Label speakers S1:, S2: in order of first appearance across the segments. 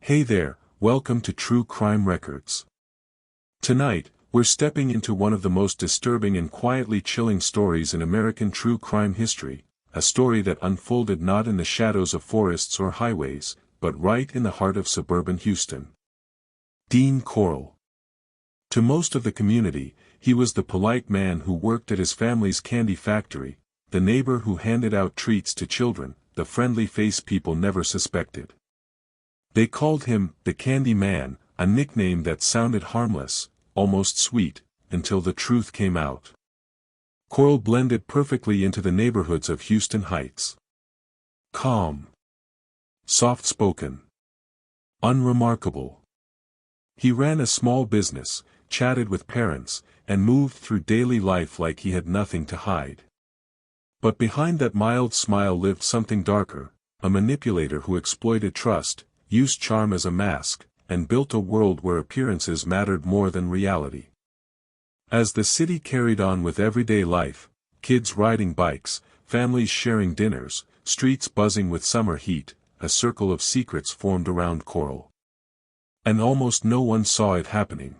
S1: Hey there, welcome to True Crime Records. Tonight, we're stepping into one of the most disturbing and quietly chilling stories in American true crime history, a story that unfolded not in the shadows of forests or highways, but right in the heart of suburban Houston. Dean Corll. To most of the community, he was the polite man who worked at his family's candy factory, the neighbor who handed out treats to children, the friendly face people never suspected. They called him the Candy Man, a nickname that sounded harmless, almost sweet, until the truth came out. Corll blended perfectly into the neighborhoods of Houston Heights. Calm. Soft-spoken. Unremarkable. He ran a small business, chatted with parents, and moved through daily life like he had nothing to hide. But behind that mild smile lived something darker, a manipulator who exploited trust, used charm as a mask, and built a world where appearances mattered more than reality. As the city carried on with everyday life, kids riding bikes, families sharing dinners, streets buzzing with summer heat, a circle of secrets formed around Corll. And almost no one saw it happening.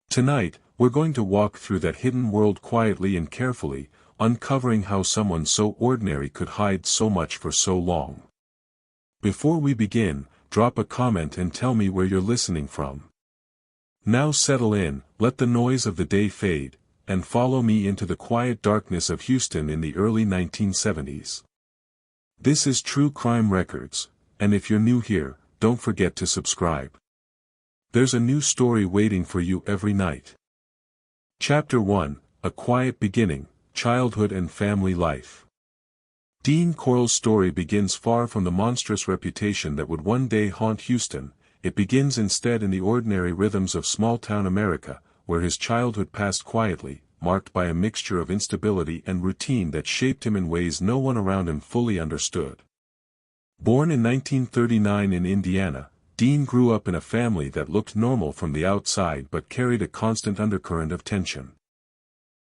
S1: Tonight, we're going to walk through that hidden world quietly and carefully, uncovering how someone so ordinary could hide so much for so long. Before we begin, drop a comment and tell me where you're listening from. Now settle in, let the noise of the day fade, and follow me into the quiet darkness of Houston in the early 1970s. This is True Crime Records, and if you're new here, don't forget to subscribe. There's a new story waiting for you every night. Chapter 1, A Quiet Beginning, Childhood and Family Life. Dean Corll's story begins far from the monstrous reputation that would one day haunt Houston. It begins instead in the ordinary rhythms of small-town America, where his childhood passed quietly, marked by a mixture of instability and routine that shaped him in ways no one around him fully understood. Born in 1939 in Indiana, Dean grew up in a family that looked normal from the outside but carried a constant undercurrent of tension.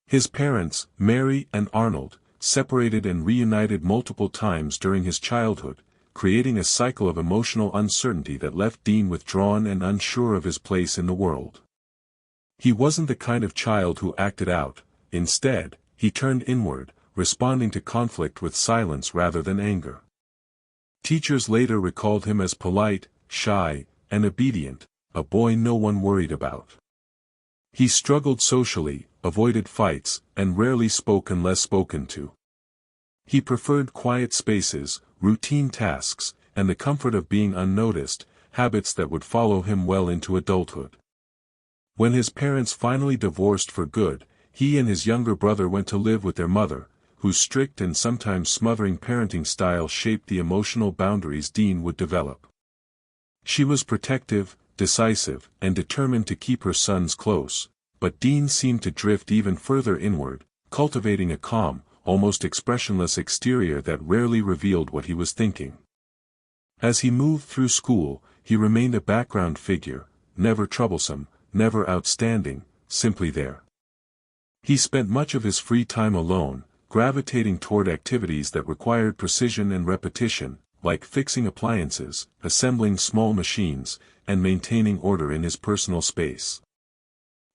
S1: His parents, Mary and Arnold, separated and reunited multiple times during his childhood, creating a cycle of emotional uncertainty that left Dean withdrawn and unsure of his place in the world. He wasn't the kind of child who acted out; instead, he turned inward, responding to conflict with silence rather than anger. Teachers later recalled him as polite, shy, and obedient, a boy no one worried about. He struggled socially, avoided fights, and rarely spoke unless spoken to. He preferred quiet spaces, routine tasks, and the comfort of being unnoticed, habits that would follow him well into adulthood. When his parents finally divorced for good, he and his younger brother went to live with their mother, whose strict and sometimes smothering parenting style shaped the emotional boundaries Dean would develop. She was protective, decisive, and determined to keep her sons close, but Dean seemed to drift even further inward, cultivating a calm, almost expressionless exterior that rarely revealed what he was thinking. As he moved through school, he remained a background figure, never troublesome, never outstanding, simply there. He spent much of his free time alone, gravitating toward activities that required precision and repetition, like fixing appliances, assembling small machines, and maintaining order in his personal space.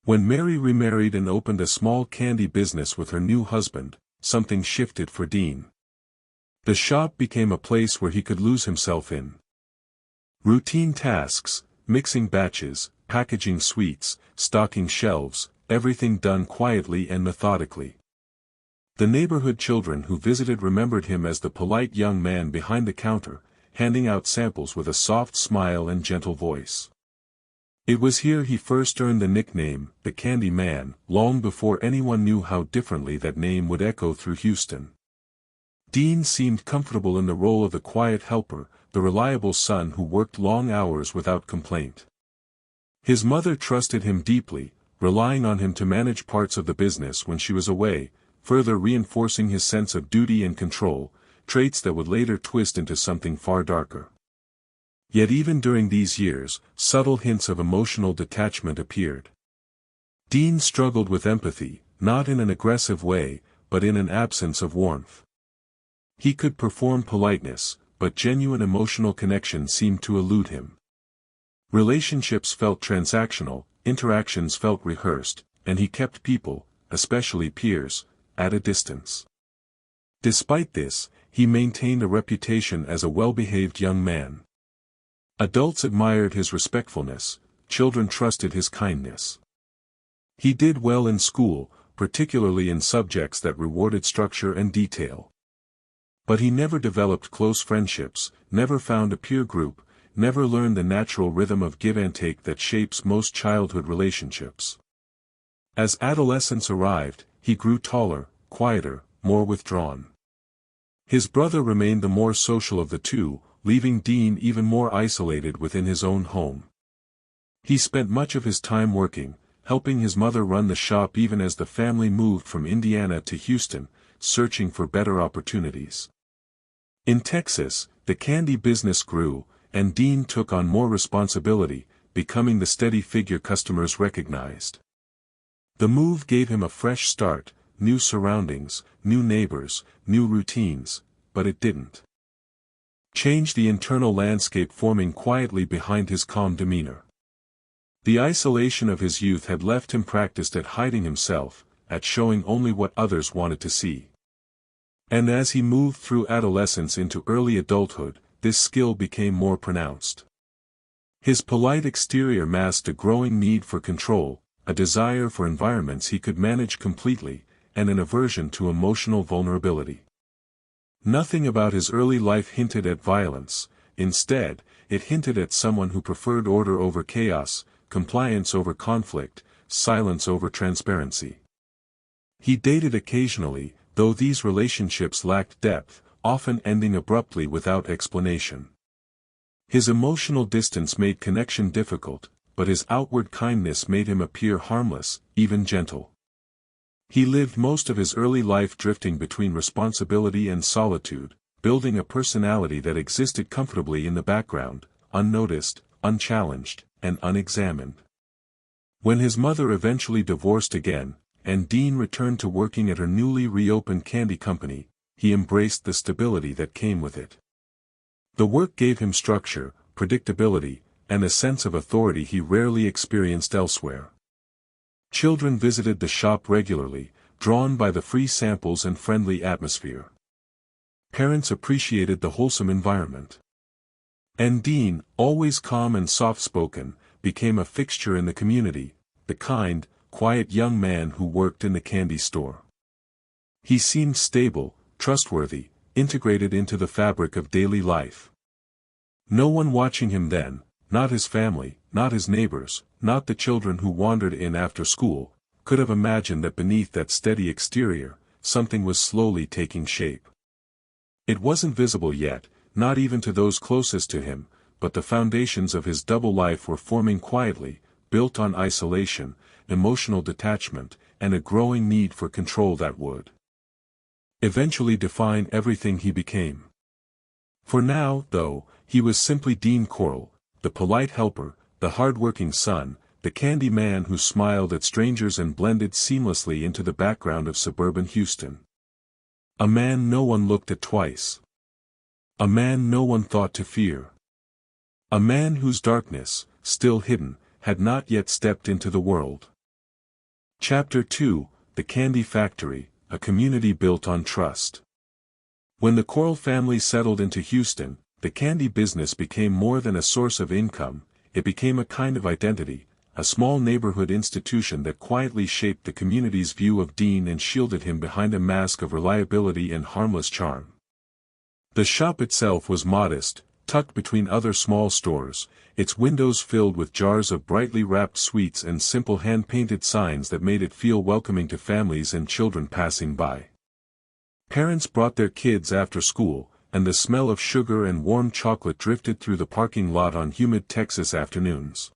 S1: When Mary remarried and opened a small candy business with her new husband, something shifted for Dean. The shop became a place where he could lose himself in routine tasks, mixing batches, packaging sweets, stocking shelves, everything done quietly and methodically. The neighborhood children who visited remembered him as the polite young man behind the counter, handing out samples with a soft smile and gentle voice. It was here he first earned the nickname, the Candy Man, long before anyone knew how differently that name would echo through Houston. Dean seemed comfortable in the role of the quiet helper, the reliable son who worked long hours without complaint. His mother trusted him deeply, relying on him to manage parts of the business when she was away, further reinforcing his sense of duty and control, traits that would later twist into something far darker. Yet even during these years, subtle hints of emotional detachment appeared. Dean struggled with empathy, not in an aggressive way, but in an absence of warmth. He could perform politeness, but genuine emotional connection seemed to elude him. Relationships felt transactional, interactions felt rehearsed, and he kept people, especially peers, at a distance. Despite this, he maintained a reputation as a well-behaved young man. Adults admired his respectfulness, children trusted his kindness. He did well in school, particularly in subjects that rewarded structure and detail. But he never developed close friendships, never found a peer group, never learned the natural rhythm of give and take that shapes most childhood relationships. As adolescence arrived, he grew taller, quieter, more withdrawn. His brother remained the more social of the two, leaving Dean even more isolated within his own home. He spent much of his time working, helping his mother run the shop even as the family moved from Indiana to Houston, searching for better opportunities. In Texas, the candy business grew, and Dean took on more responsibility, becoming the steady figure customers recognized. The move gave him a fresh start, new surroundings, new neighbors, new routines, but it didn't change the internal landscape forming quietly behind his calm demeanor. The isolation of his youth had left him practiced at hiding himself, at showing only what others wanted to see. And as he moved through adolescence into early adulthood, this skill became more pronounced. His polite exterior masked a growing need for control, a desire for environments he could manage completely, and an aversion to emotional vulnerability. Nothing about his early life hinted at violence, instead, it hinted at someone who preferred order over chaos, compliance over conflict, silence over transparency. He dated occasionally, though these relationships lacked depth, often ending abruptly without explanation. His emotional distance made connection difficult, but his outward kindness made him appear harmless, even gentle. He lived most of his early life drifting between responsibility and solitude, building a personality that existed comfortably in the background, unnoticed, unchallenged, and unexamined. When his mother eventually divorced again, and Dean returned to working at her newly reopened candy company, he embraced the stability that came with it. The work gave him structure, predictability, and a sense of authority he rarely experienced elsewhere. Children visited the shop regularly, drawn by the free samples and friendly atmosphere. Parents appreciated the wholesome environment. And Dean, always calm and soft-spoken, became a fixture in the community, the kind, quiet young man who worked in the candy store. He seemed stable, trustworthy, integrated into the fabric of daily life. No one watching him then, not his family, not his neighbors, not the children who wandered in after school, could have imagined that beneath that steady exterior, something was slowly taking shape. It wasn't visible yet, not even to those closest to him, but the foundations of his double life were forming quietly, built on isolation, emotional detachment, and a growing need for control that would eventually define everything he became. For now, though, he was simply Dean Corll, the polite helper, the hard-working son, the candy man who smiled at strangers and blended seamlessly into the background of suburban Houston. A man no one looked at twice. A man no one thought to fear. A man whose darkness, still hidden, had not yet stepped into the world. Chapter 2, The Candy Factory, a community built on trust. When the Corll family settled into Houston, the candy business became more than a source of income, it became a kind of identity, a small neighborhood institution that quietly shaped the community's view of Dean and shielded him behind a mask of reliability and harmless charm. The shop itself was modest, tucked between other small stores, its windows filled with jars of brightly wrapped sweets and simple hand-painted signs that made it feel welcoming to families and children passing by. Parents brought their kids after school, and the smell of sugar and warm chocolate drifted through the parking lot on humid Texas afternoons.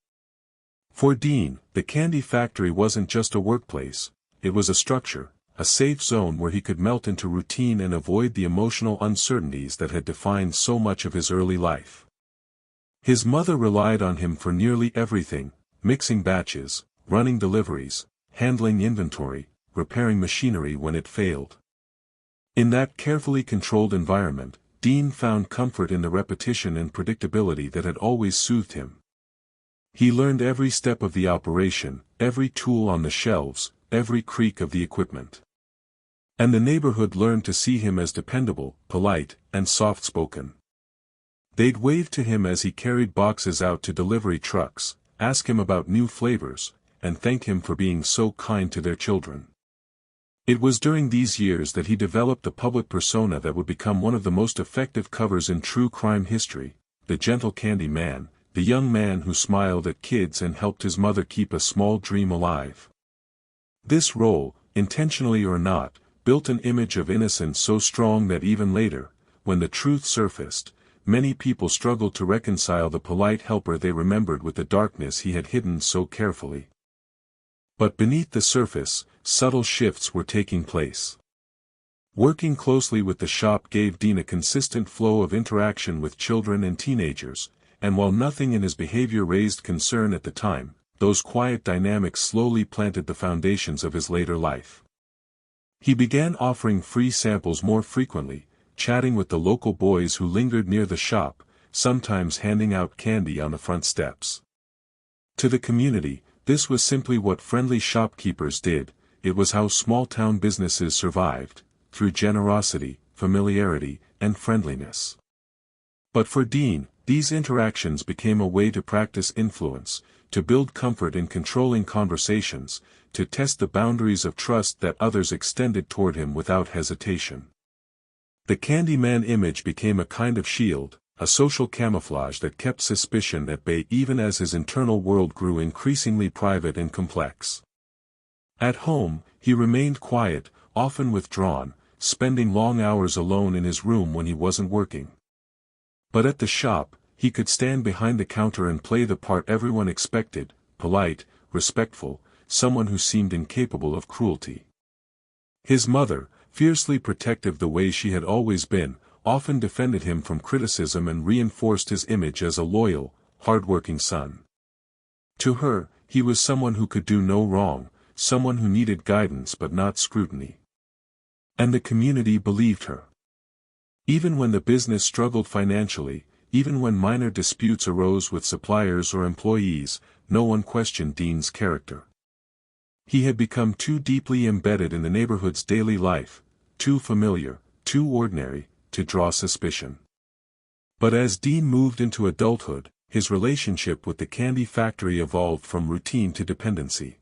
S1: For Dean, the candy factory wasn't just a workplace, it was a structure, a safe zone where he could melt into routine and avoid the emotional uncertainties that had defined so much of his early life. His mother relied on him for nearly everything, mixing batches, running deliveries, handling inventory, repairing machinery when it failed. In that carefully controlled environment, Dean found comfort in the repetition and predictability that had always soothed him. He learned every step of the operation, every tool on the shelves, every creak of the equipment. And the neighborhood learned to see him as dependable, polite, and soft-spoken. They'd wave to him as he carried boxes out to delivery trucks, ask him about new flavors, and thank him for being so kind to their children. It was during these years that he developed the public persona that would become one of the most effective covers in true crime history, the gentle candy man, the young man who smiled at kids and helped his mother keep a small dream alive. This role, intentionally or not, built an image of innocence so strong that even later, when the truth surfaced, many people struggled to reconcile the polite helper they remembered with the darkness he had hidden so carefully. But beneath the surface, subtle shifts were taking place. Working closely with the shop gave Dean a consistent flow of interaction with children and teenagers, and while nothing in his behavior raised concern at the time, those quiet dynamics slowly planted the foundations of his later life. He began offering free samples more frequently, chatting with the local boys who lingered near the shop, sometimes handing out candy on the front steps. To the community, this was simply what friendly shopkeepers did. It was how small-town businesses survived, through generosity, familiarity, and friendliness. But for Dean, these interactions became a way to practice influence, to build comfort in controlling conversations, to test the boundaries of trust that others extended toward him without hesitation. The Candyman image became a kind of shield, a social camouflage that kept suspicion at bay even as his internal world grew increasingly private and complex. At home, he remained quiet, often withdrawn, spending long hours alone in his room when he wasn't working. But at the shop, he could stand behind the counter and play the part everyone expected, polite, respectful, someone who seemed incapable of cruelty. His mother, fiercely protective the way she had always been, often defended him from criticism and reinforced his image as a loyal, hard-working son. To her, he was someone who could do no wrong, someone who needed guidance but not scrutiny. And the community believed her. Even when the business struggled financially, even when minor disputes arose with suppliers or employees, no one questioned Dean's character. He had become too deeply embedded in the neighborhood's daily life, too familiar, too ordinary, to draw suspicion. But as Dean moved into adulthood, his relationship with the candy factory evolved from routine to dependency.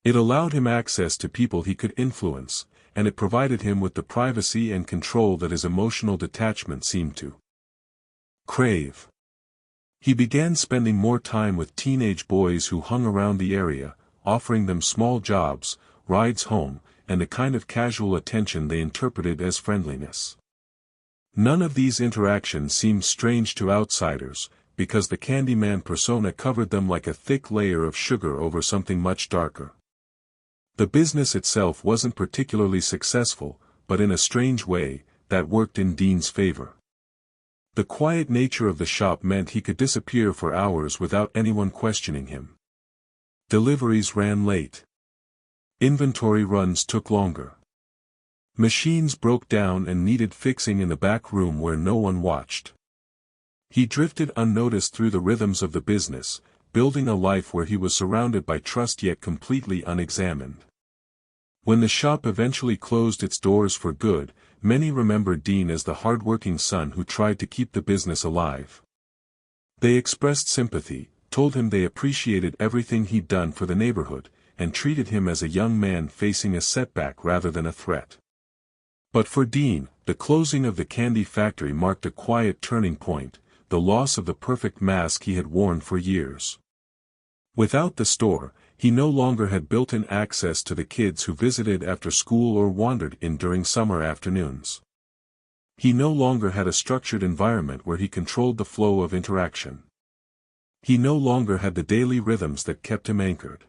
S1: It allowed him access to people he could influence, and it provided him with the privacy and control that his emotional detachment seemed to crave. He began spending more time with teenage boys who hung around the area, offering them small jobs, rides home, and the kind of casual attention they interpreted as friendliness. None of these interactions seemed strange to outsiders, because the Candyman persona covered them like a thick layer of sugar over something much darker. The business itself wasn't particularly successful, but in a strange way, that worked in Dean's favor. The quiet nature of the shop meant he could disappear for hours without anyone questioning him. Deliveries ran late. Inventory runs took longer. Machines broke down and needed fixing in the back room where no one watched. He drifted unnoticed through the rhythms of the business, building a life where he was surrounded by trust yet completely unexamined. When the shop eventually closed its doors for good, many remembered Dean as the hard-working son who tried to keep the business alive. They expressed sympathy, told him they appreciated everything he'd done for the neighborhood, and treated him as a young man facing a setback rather than a threat. But for Dean, the closing of the candy factory marked a quiet turning point, the loss of the perfect mask he had worn for years. Without the store, he no longer had built-in access to the kids who visited after school or wandered in during summer afternoons. He no longer had a structured environment where he controlled the flow of interaction. He no longer had the daily rhythms that kept him anchored.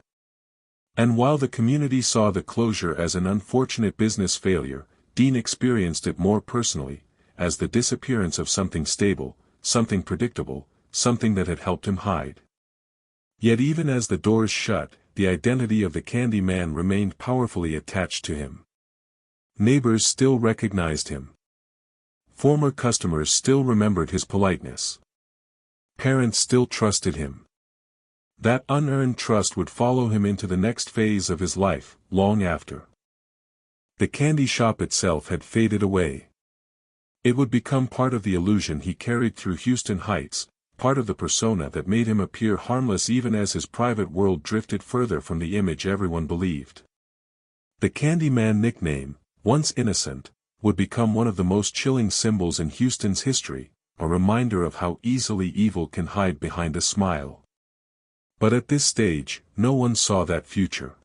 S1: And while the community saw the closure as an unfortunate business failure, Dean experienced it more personally, as the disappearance of something stable, something predictable, something that had helped him hide. Yet even as the doors shut, the identity of the Candy Man remained powerfully attached to him. Neighbors still recognized him. Former customers still remembered his politeness. Parents still trusted him. That unearned trust would follow him into the next phase of his life, long after the candy shop itself had faded away. It would become part of the illusion he carried through Houston Heights, part of the persona that made him appear harmless even as his private world drifted further from the image everyone believed. The Candyman nickname, once innocent, would become one of the most chilling symbols in Houston's history, a reminder of how easily evil can hide behind a smile. But at this stage, no one saw that future.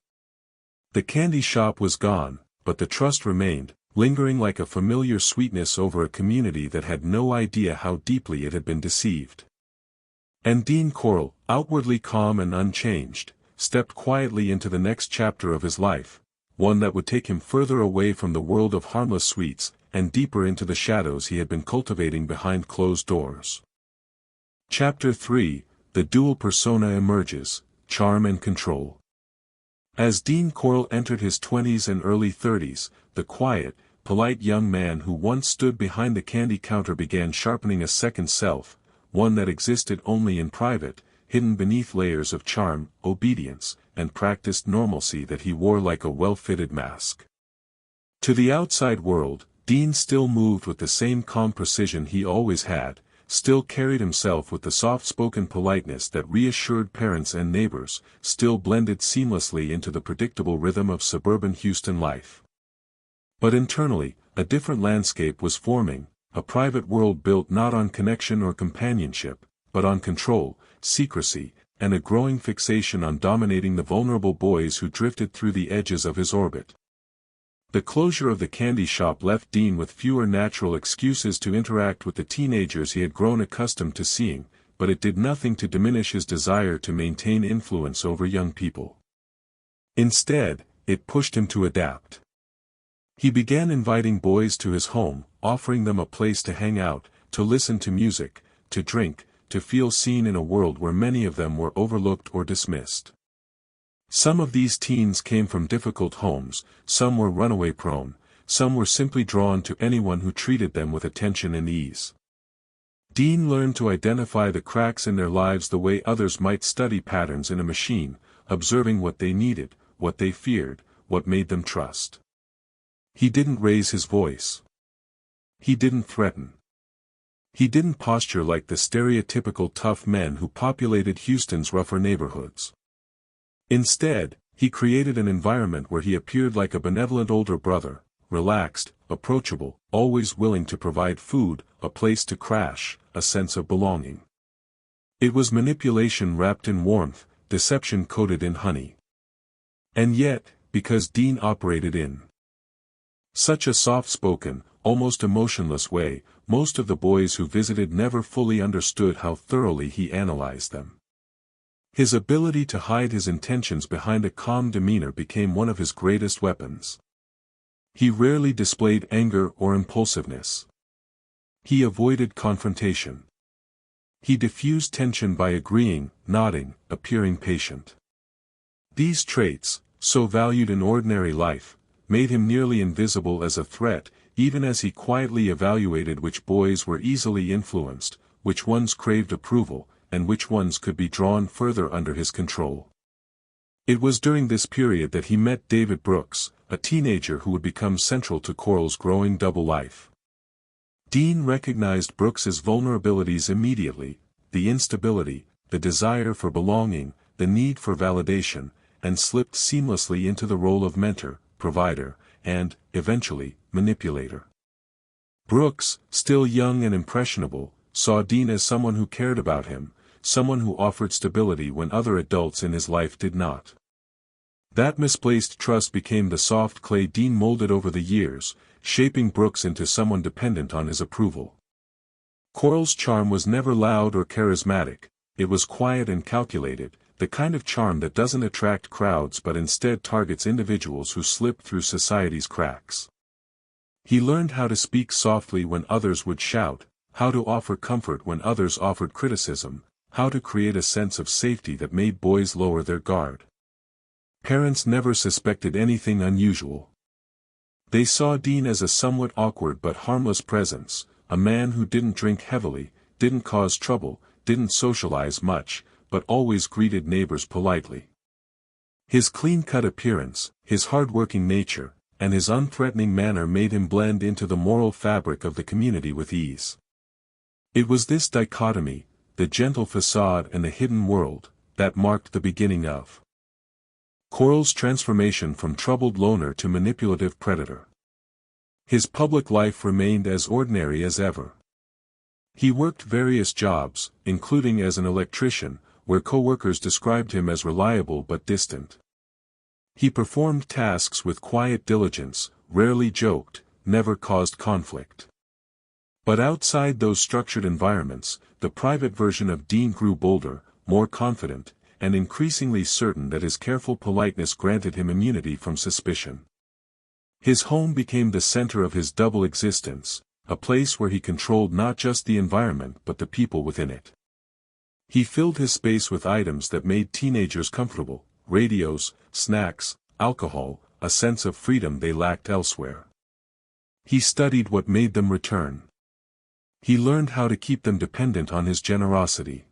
S1: The candy shop was gone, but the trust remained, lingering like a familiar sweetness over a community that had no idea how deeply it had been deceived. And Dean Corll, outwardly calm and unchanged, stepped quietly into the next chapter of his life, one that would take him further away from the world of harmless sweets, and deeper into the shadows he had been cultivating behind closed doors. Chapter 3, The Dual Persona Emerges, Charm and Control. As Dean Corll entered his 20s and early 30s, the quiet, polite young man who once stood behind the candy counter began sharpening a second self, one that existed only in private, hidden beneath layers of charm, obedience, and practiced normalcy that he wore like a well-fitted mask. To the outside world, Dean still moved with the same calm precision he always had, still carried himself with the soft-spoken politeness that reassured parents and neighbors, still blended seamlessly into the predictable rhythm of suburban Houston life. But internally, a different landscape was forming, a private world built not on connection or companionship, but on control, secrecy, and a growing fixation on dominating the vulnerable boys who drifted through the edges of his orbit. The closure of the candy shop left Dean with fewer natural excuses to interact with the teenagers he had grown accustomed to seeing, but it did nothing to diminish his desire to maintain influence over young people. Instead, it pushed him to adapt. He began inviting boys to his home, offering them a place to hang out, to listen to music, to drink, to feel seen in a world where many of them were overlooked or dismissed. Some of these teens came from difficult homes, some were runaway-prone, some were simply drawn to anyone who treated them with attention and ease. Dean learned to identify the cracks in their lives the way others might study patterns in a machine, observing what they needed, what they feared, what made them trust. He didn't raise his voice. He didn't threaten. He didn't posture like the stereotypical tough men who populated Houston's rougher neighborhoods. Instead, he created an environment where he appeared like a benevolent older brother, relaxed, approachable, always willing to provide food, a place to crash, a sense of belonging. It was manipulation wrapped in warmth, deception coated in honey. And yet, because Dean operated in such a soft-spoken, almost emotionless way, most of the boys who visited never fully understood how thoroughly he analyzed them. His ability to hide his intentions behind a calm demeanor became one of his greatest weapons. He rarely displayed anger or impulsiveness. He avoided confrontation. He diffused tension by agreeing, nodding, appearing patient. These traits, so valued in ordinary life, made him nearly invisible as a threat, even as he quietly evaluated which boys were easily influenced, which ones craved approval, and which ones could be drawn further under his control. It was during this period that he met David Brooks, a teenager who would become central to Corll's growing double life. Dean recognized Brooks's vulnerabilities immediately, the instability, the desire for belonging, the need for validation, and slipped seamlessly into the role of mentor, provider, and, eventually, manipulator. Brooks, still young and impressionable, saw Dean as someone who cared about him, someone who offered stability when other adults in his life did not. That misplaced trust became the soft clay Dean molded over the years, shaping Brooks into someone dependent on his approval. Corll's charm was never loud or charismatic, it was quiet and calculated, the kind of charm that doesn't attract crowds but instead targets individuals who slip through society's cracks. He learned how to speak softly when others would shout, how to offer comfort when others offered criticism, how to create a sense of safety that made boys lower their guard. Parents never suspected anything unusual. They saw Dean as a somewhat awkward but harmless presence, a man who didn't drink heavily, didn't cause trouble, didn't socialize much, but always greeted neighbors politely. His clean-cut appearance, his hard-working nature, and his unthreatening manner made him blend into the moral fabric of the community with ease. It was this dichotomy, the gentle facade and the hidden world, that marked the beginning of Corll's transformation from troubled loner to manipulative predator. His public life remained as ordinary as ever. He worked various jobs, including as an electrician, where co-workers described him as reliable but distant. He performed tasks with quiet diligence, rarely joked, never caused conflict. But outside those structured environments, the private version of Dean grew bolder, more confident, and increasingly certain that his careful politeness granted him immunity from suspicion. His home became the center of his double existence, a place where he controlled not just the environment but the people within it. He filled his space with items that made teenagers comfortable: radios, snacks, alcohol, a sense of freedom they lacked elsewhere. He studied what made them return. He learned how to keep them dependent on his generosity.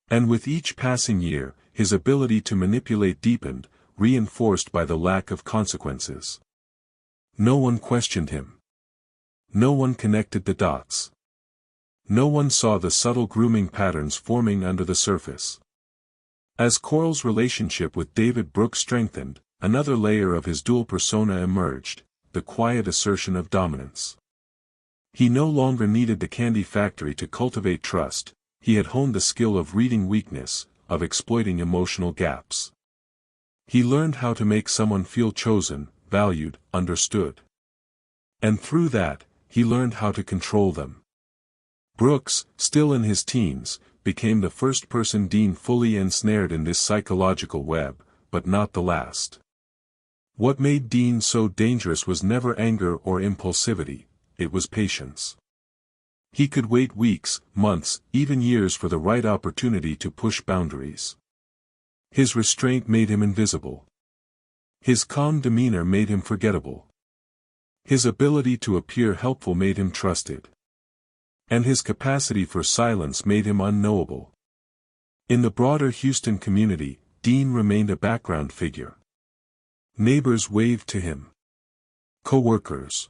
S1: And with each passing year, his ability to manipulate deepened, reinforced by the lack of consequences. No one questioned him. No one connected the dots. No one saw the subtle grooming patterns forming under the surface. As Corll's relationship with David Brooks strengthened, another layer of his dual persona emerged, the quiet assertion of dominance. He no longer needed the candy factory to cultivate trust. He had honed the skill of reading weakness, of exploiting emotional gaps. He learned how to make someone feel chosen, valued, understood. And through that, he learned how to control them. Brooks, still in his teens, became the first person Dean fully ensnared in this psychological web, but not the last. What made Dean so dangerous was never anger or impulsivity, it was patience. He could wait weeks, months, even years for the right opportunity to push boundaries. His restraint made him invisible. His calm demeanor made him forgettable. His ability to appear helpful made him trusted. And his capacity for silence made him unknowable. In the broader Houston community, Dean remained a background figure. Neighbors waved to him. Co-workers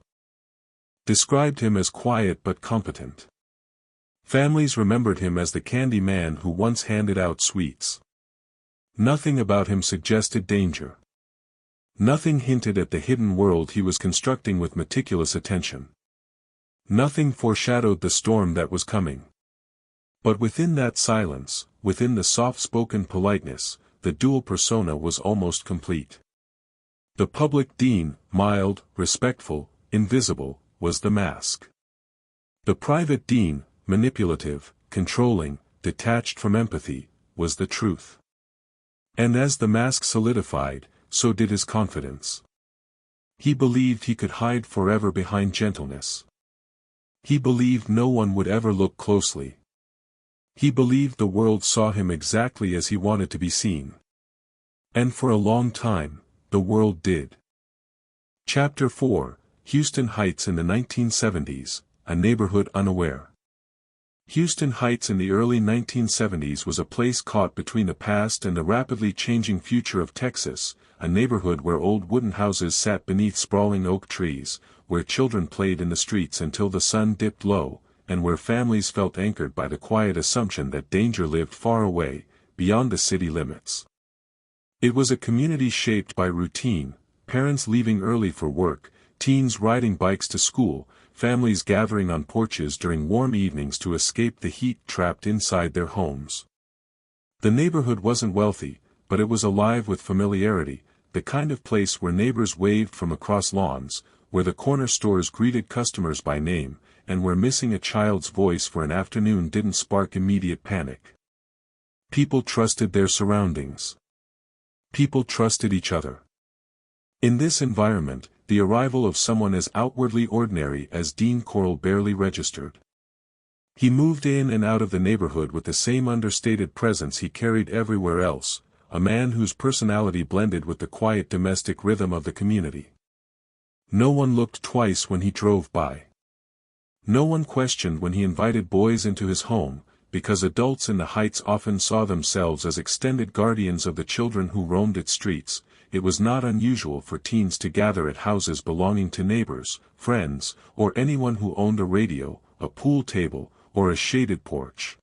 S1: described him as quiet but competent. Families remembered him as the candy man who once handed out sweets. Nothing about him suggested danger. Nothing hinted at the hidden world he was constructing with meticulous attention. Nothing foreshadowed the storm that was coming. But within that silence, within the soft-spoken politeness, the dual persona was almost complete. The public Dean, mild, respectful, invisible, was the mask. The private Dean, manipulative, controlling, detached from empathy, was the truth. And as the mask solidified, so did his confidence. He believed he could hide forever behind gentleness. He believed no one would ever look closely. He believed the world saw him exactly as he wanted to be seen. And for a long time, the world did. Chapter 4, Houston Heights in the 1970s, a neighborhood unaware. Houston Heights in the early 1970s was a place caught between the past and the rapidly changing future of Texas, a neighborhood where old wooden houses sat beneath sprawling oak trees, where children played in the streets until the sun dipped low, and where families felt anchored by the quiet assumption that danger lived far away, beyond the city limits. It was a community shaped by routine, parents leaving early for work, teens riding bikes to school, families gathering on porches during warm evenings to escape the heat trapped inside their homes. The neighborhood wasn't wealthy, but it was alive with familiarity, the kind of place where neighbors waved from across lawns, where the corner stores greeted customers by name, and where missing a child's voice for an afternoon didn't spark immediate panic. People trusted their surroundings. People trusted each other. In this environment, the arrival of someone as outwardly ordinary as Dean Corll barely registered. He moved in and out of the neighborhood with the same understated presence he carried everywhere else, a man whose personality blended with the quiet domestic rhythm of the community. No one looked twice when he drove by. No one questioned when he invited boys into his home, because adults in the Heights often saw themselves as extended guardians of the children who roamed its streets, it was not unusual for teens to gather at houses belonging to neighbors, friends, or anyone who owned a radio, a pool table, or a shaded porch.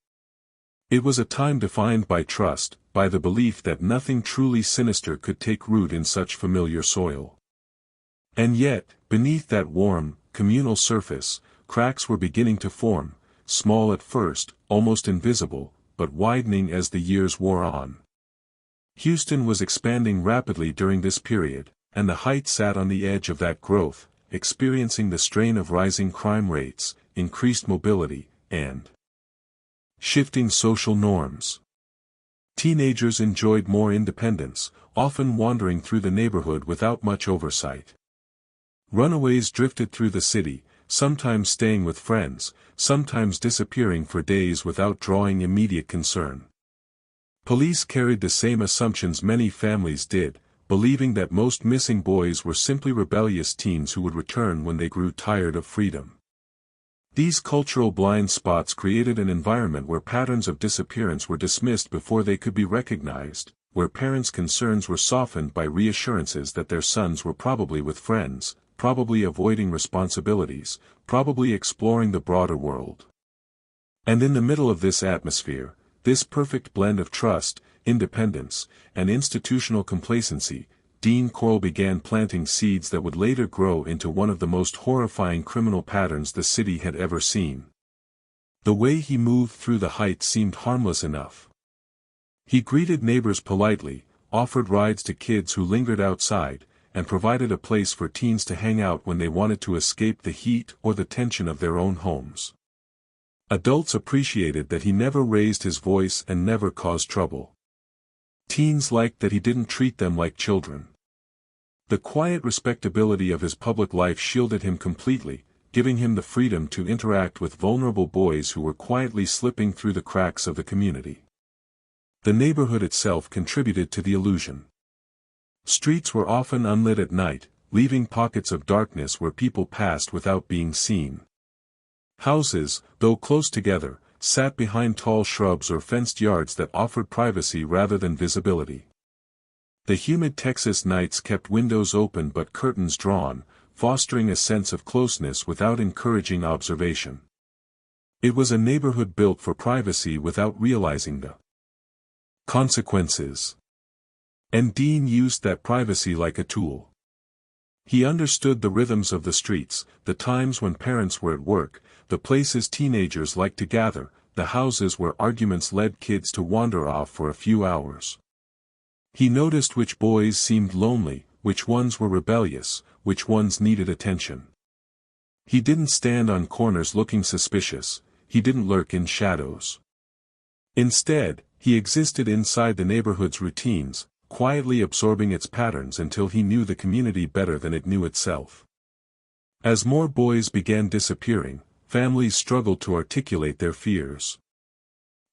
S1: It was a time defined by trust, by the belief that nothing truly sinister could take root in such familiar soil. And yet, beneath that warm, communal surface, cracks were beginning to form, small at first, almost invisible, but widening as the years wore on. Houston was expanding rapidly during this period, and the Heights sat on the edge of that growth, experiencing the strain of rising crime rates, increased mobility, and shifting social norms. Teenagers enjoyed more independence, often wandering through the neighborhood without much oversight. Runaways drifted through the city, sometimes staying with friends, sometimes disappearing for days without drawing immediate concern. Police carried the same assumptions many families did, believing that most missing boys were simply rebellious teens who would return when they grew tired of freedom. These cultural blind spots created an environment where patterns of disappearance were dismissed before they could be recognized, where parents' concerns were softened by reassurances that their sons were probably with friends, probably avoiding responsibilities, probably exploring the broader world. And in the middle of this atmosphere, this perfect blend of trust, independence, and institutional complacency, Dean Corll began planting seeds that would later grow into one of the most horrifying criminal patterns the city had ever seen. The way he moved through the Heights seemed harmless enough. He greeted neighbors politely, offered rides to kids who lingered outside, and provided a place for teens to hang out when they wanted to escape the heat or the tension of their own homes. Adults appreciated that he never raised his voice and never caused trouble. Teens liked that he didn't treat them like children. The quiet respectability of his public life shielded him completely, giving him the freedom to interact with vulnerable boys who were quietly slipping through the cracks of the community. The neighborhood itself contributed to the illusion. Streets were often unlit at night, leaving pockets of darkness where people passed without being seen. Houses, though close together, sat behind tall shrubs or fenced yards that offered privacy rather than visibility. The humid Texas nights kept windows open but curtains drawn, fostering a sense of closeness without encouraging observation. It was a neighborhood built for privacy without realizing the consequences. And Dean used that privacy like a tool. He understood the rhythms of the streets, the times when parents were at work, the places teenagers liked to gather, the houses where arguments led kids to wander off for a few hours. He noticed which boys seemed lonely, which ones were rebellious, which ones needed attention. He didn't stand on corners looking suspicious, he didn't lurk in shadows. Instead, he existed inside the neighborhood's routines, quietly absorbing its patterns until he knew the community better than it knew itself. As more boys began disappearing, families struggled to articulate their fears.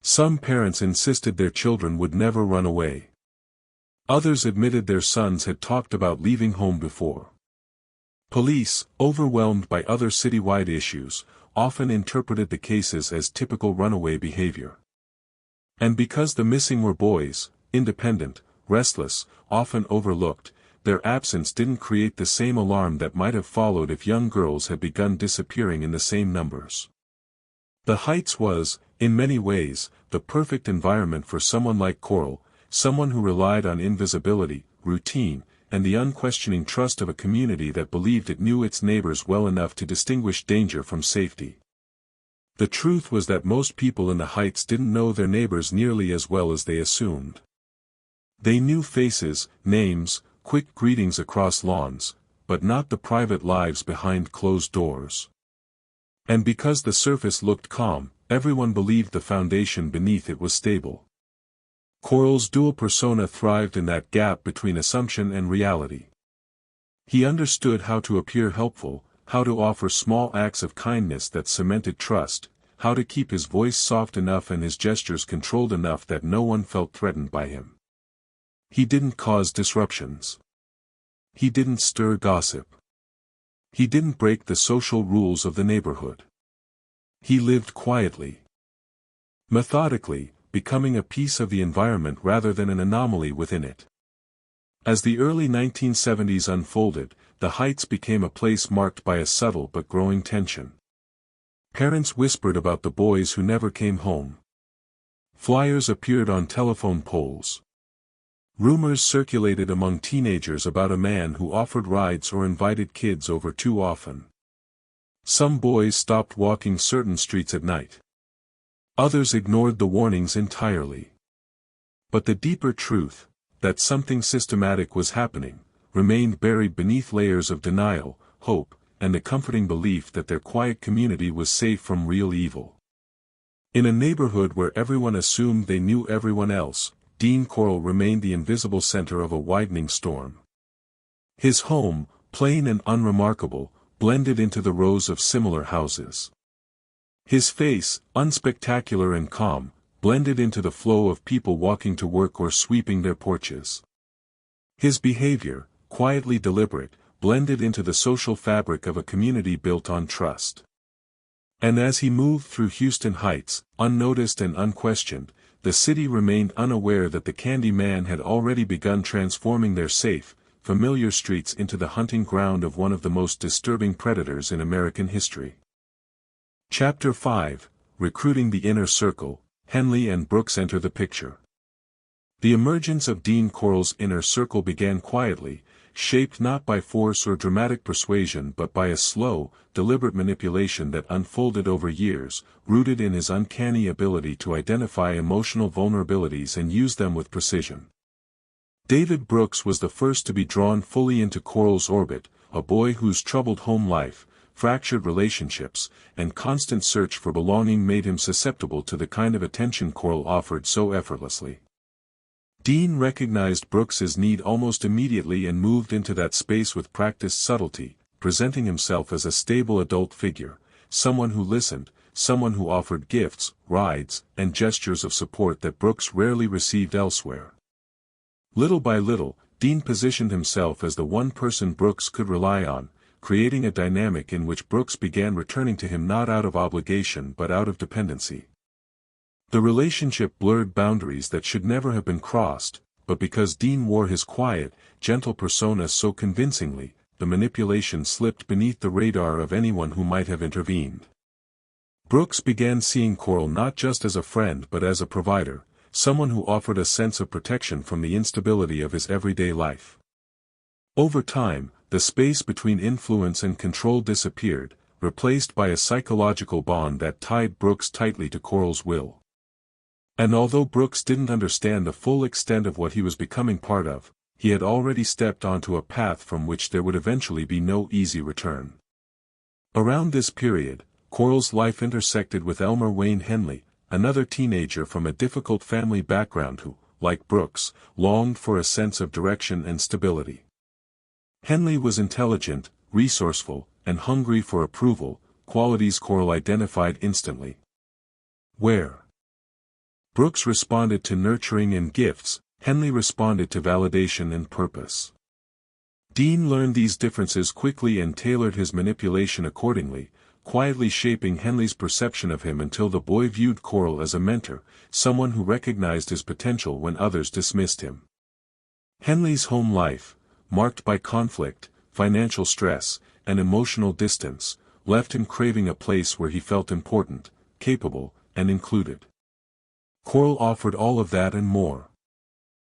S1: Some parents insisted their children would never run away. Others admitted their sons had talked about leaving home before. Police, overwhelmed by other citywide issues, often interpreted the cases as typical runaway behavior. And because the missing were boys, independent, restless, often overlooked, their absence didn't create the same alarm that might have followed if young girls had begun disappearing in the same numbers. The Heights was, in many ways, the perfect environment for someone like Corll, someone who relied on invisibility, routine, and the unquestioning trust of a community that believed it knew its neighbors well enough to distinguish danger from safety. The truth was that most people in the Heights didn't know their neighbors nearly as well as they assumed. They knew faces, names, quick greetings across lawns, but not the private lives behind closed doors. And because the surface looked calm, everyone believed the foundation beneath it was stable. Corll's dual persona thrived in that gap between assumption and reality. He understood how to appear helpful, how to offer small acts of kindness that cemented trust, how to keep his voice soft enough and his gestures controlled enough that no one felt threatened by him. He didn't cause disruptions. He didn't stir gossip. He didn't break the social rules of the neighborhood. He lived quietly. methodically, becoming a piece of the environment rather than an anomaly within it. As the early 1970s unfolded, the Heights became a place marked by a subtle but growing tension. Parents whispered about the boys who never came home. Flyers appeared on telephone poles. Rumors circulated among teenagers about a man who offered rides or invited kids over too often. Some boys stopped walking certain streets at night. Others ignored the warnings entirely. But the deeper truth, that something systematic was happening, remained buried beneath layers of denial, hope, and the comforting belief that their quiet community was safe from real evil. In a neighborhood where everyone assumed they knew everyone else, Dean Corll remained the invisible center of a widening storm. His home, plain and unremarkable, blended into the rows of similar houses. His face, unspectacular and calm, blended into the flow of people walking to work or sweeping their porches. His behavior, quietly deliberate, blended into the social fabric of a community built on trust. And as he moved through Houston Heights, unnoticed and unquestioned, the city remained unaware that the Candy Man had already begun transforming their safe, familiar streets into the hunting ground of one of the most disturbing predators in American history. Chapter 5, Recruiting the Inner Circle. Henley and Brooks enter the picture. The emergence of Dean Corll's inner circle began quietly, shaped not by force or dramatic persuasion but by a slow, deliberate manipulation that unfolded over years, rooted in his uncanny ability to identify emotional vulnerabilities and use them with precision. David Brooks was the first to be drawn fully into Corll's orbit, a boy whose troubled home life, fractured relationships, and constant search for belonging made him susceptible to the kind of attention Corll offered so effortlessly. Dean recognized Brooks's need almost immediately and moved into that space with practiced subtlety, presenting himself as a stable adult figure, someone who listened, someone who offered gifts, rides, and gestures of support that Brooks rarely received elsewhere. Little by little, Dean positioned himself as the one person Brooks could rely on, creating a dynamic in which Brooks began returning to him not out of obligation but out of dependency. The relationship blurred boundaries that should never have been crossed, but because Dean wore his quiet, gentle persona so convincingly, the manipulation slipped beneath the radar of anyone who might have intervened. Brooks began seeing Corll not just as a friend but as a provider, someone who offered a sense of protection from the instability of his everyday life. Over time, the space between influence and control disappeared, replaced by a psychological bond that tied Brooks tightly to Corll's will. And although Brooks didn't understand the full extent of what he was becoming part of, he had already stepped onto a path from which there would eventually be no easy return. Around this period, Corll's life intersected with Elmer Wayne Henley, another teenager from a difficult family background who, like Brooks, longed for a sense of direction and stability. Henley was intelligent, resourceful, and hungry for approval, qualities Corll identified instantly. Where Brooks responded to nurturing and gifts, Henley responded to validation and purpose. Dean learned these differences quickly and tailored his manipulation accordingly, quietly shaping Henley's perception of him until the boy viewed Corll as a mentor, someone who recognized his potential when others dismissed him. Henley's home life, marked by conflict, financial stress, and emotional distance, left him craving a place where he felt important, capable, and included. Corll offered all of that and more.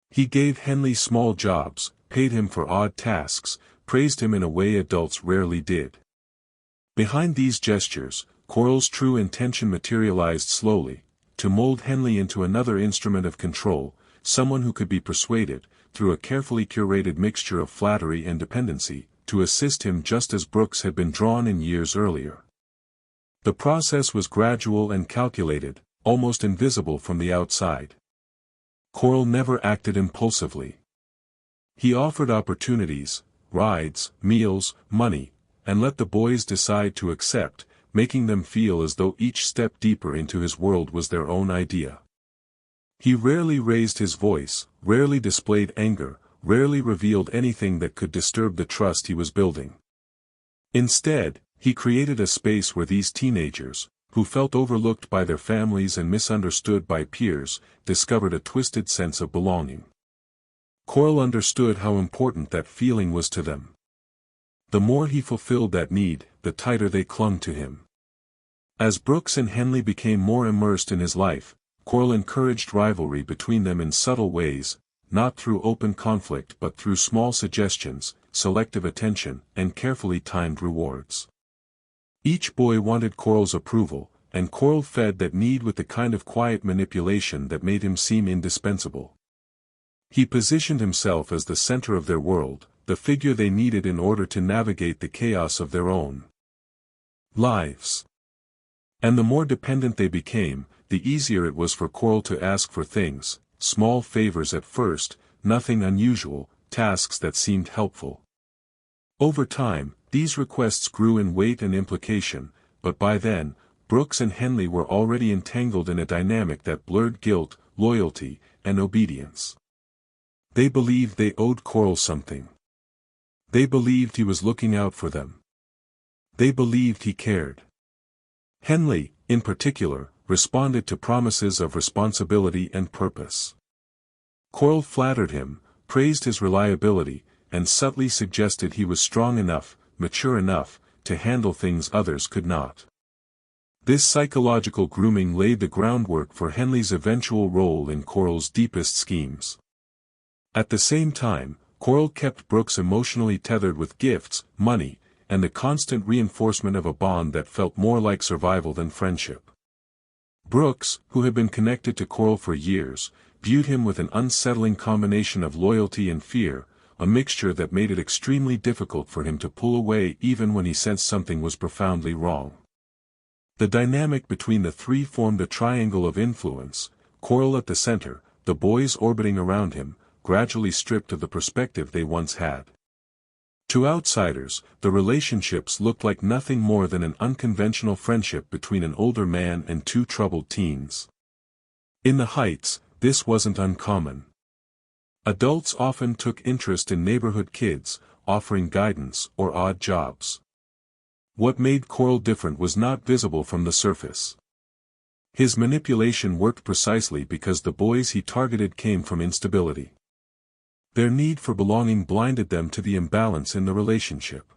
S1: He gave Henley small jobs, paid him for odd tasks, praised him in a way adults rarely did. Behind these gestures, Corll's true intention materialized slowly, to mold Henley into another instrument of control, someone who could be persuaded, through a carefully curated mixture of flattery and dependency, to assist him just as Brooks had been drawn in years earlier. The process was gradual and calculated, almost invisible from the outside. Corll never acted impulsively. He offered opportunities, rides, meals, money, and let the boys decide to accept, making them feel as though each step deeper into his world was their own idea. He rarely raised his voice, rarely displayed anger, rarely revealed anything that could disturb the trust he was building. Instead, he created a space where these teenagers, who felt overlooked by their families and misunderstood by peers, discovered a twisted sense of belonging. Corll understood how important that feeling was to them. The more he fulfilled that need, the tighter they clung to him. As Brooks and Henley became more immersed in his life, Corll encouraged rivalry between them in subtle ways, not through open conflict but through small suggestions, selective attention, and carefully timed rewards. Each boy wanted Corll's approval, and Corll fed that need with the kind of quiet manipulation that made him seem indispensable. He positioned himself as the center of their world, the figure they needed in order to navigate the chaos of their own lives. And the more dependent they became, the easier it was for Corll to ask for things, small favors at first, nothing unusual, tasks that seemed helpful. Over time, these requests grew in weight and implication, but by then, Brooks and Henley were already entangled in a dynamic that blurred guilt, loyalty, and obedience. They believed they owed Corll something. They believed he was looking out for them. They believed he cared. Henley, in particular, responded to promises of responsibility and purpose. Corll flattered him, praised his reliability, and subtly suggested he was strong enough, mature enough, to handle things others could not. This psychological grooming laid the groundwork for Henley's eventual role in Corll's deepest schemes. At the same time, Corll kept Brooks emotionally tethered with gifts, money, and the constant reinforcement of a bond that felt more like survival than friendship. Brooks, who had been connected to Corll for years, viewed him with an unsettling combination of loyalty and fear, a mixture that made it extremely difficult for him to pull away even when he sensed something was profoundly wrong. The dynamic between the three formed a triangle of influence, Corll at the center, the boys orbiting around him, gradually stripped of the perspective they once had. To outsiders, the relationships looked like nothing more than an unconventional friendship between an older man and two troubled teens. In the Heights, this wasn't uncommon. Adults often took interest in neighborhood kids, offering guidance or odd jobs. What made Corll different was not visible from the surface. His manipulation worked precisely because the boys he targeted came from instability. Their need for belonging blinded them to the imbalance in the relationship.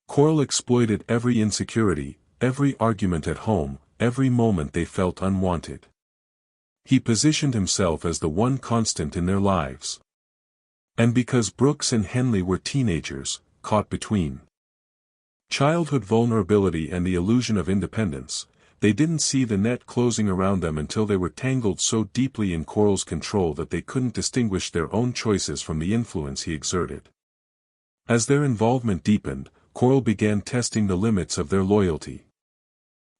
S1: Corll exploited every insecurity, every argument at home, every moment they felt unwanted. He positioned himself as the one constant in their lives. And because Brooks and Henley were teenagers, caught between childhood vulnerability and the illusion of independence, they didn't see the net closing around them until they were tangled so deeply in Corll's control that they couldn't distinguish their own choices from the influence he exerted. As their involvement deepened, Corll began testing the limits of their loyalty.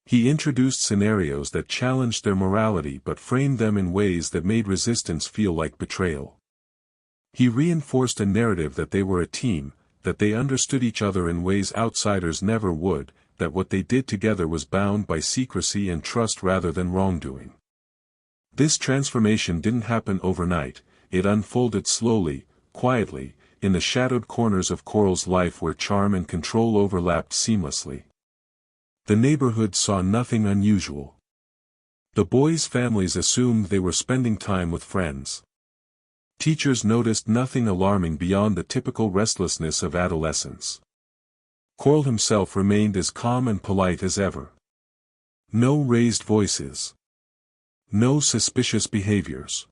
S1: He introduced scenarios that challenged their morality but framed them in ways that made resistance feel like betrayal. He reinforced a narrative that they were a team, that they understood each other in ways outsiders never would, that what they did together was bound by secrecy and trust rather than wrongdoing. This transformation didn't happen overnight, it unfolded slowly, quietly, in the shadowed corners of Corll's life where charm and control overlapped seamlessly. The neighborhood saw nothing unusual. The boys' families assumed they were spending time with friends. Teachers noticed nothing alarming beyond the typical restlessness of adolescence. Corll himself remained as calm and polite as ever. No raised voices. No suspicious behaviors.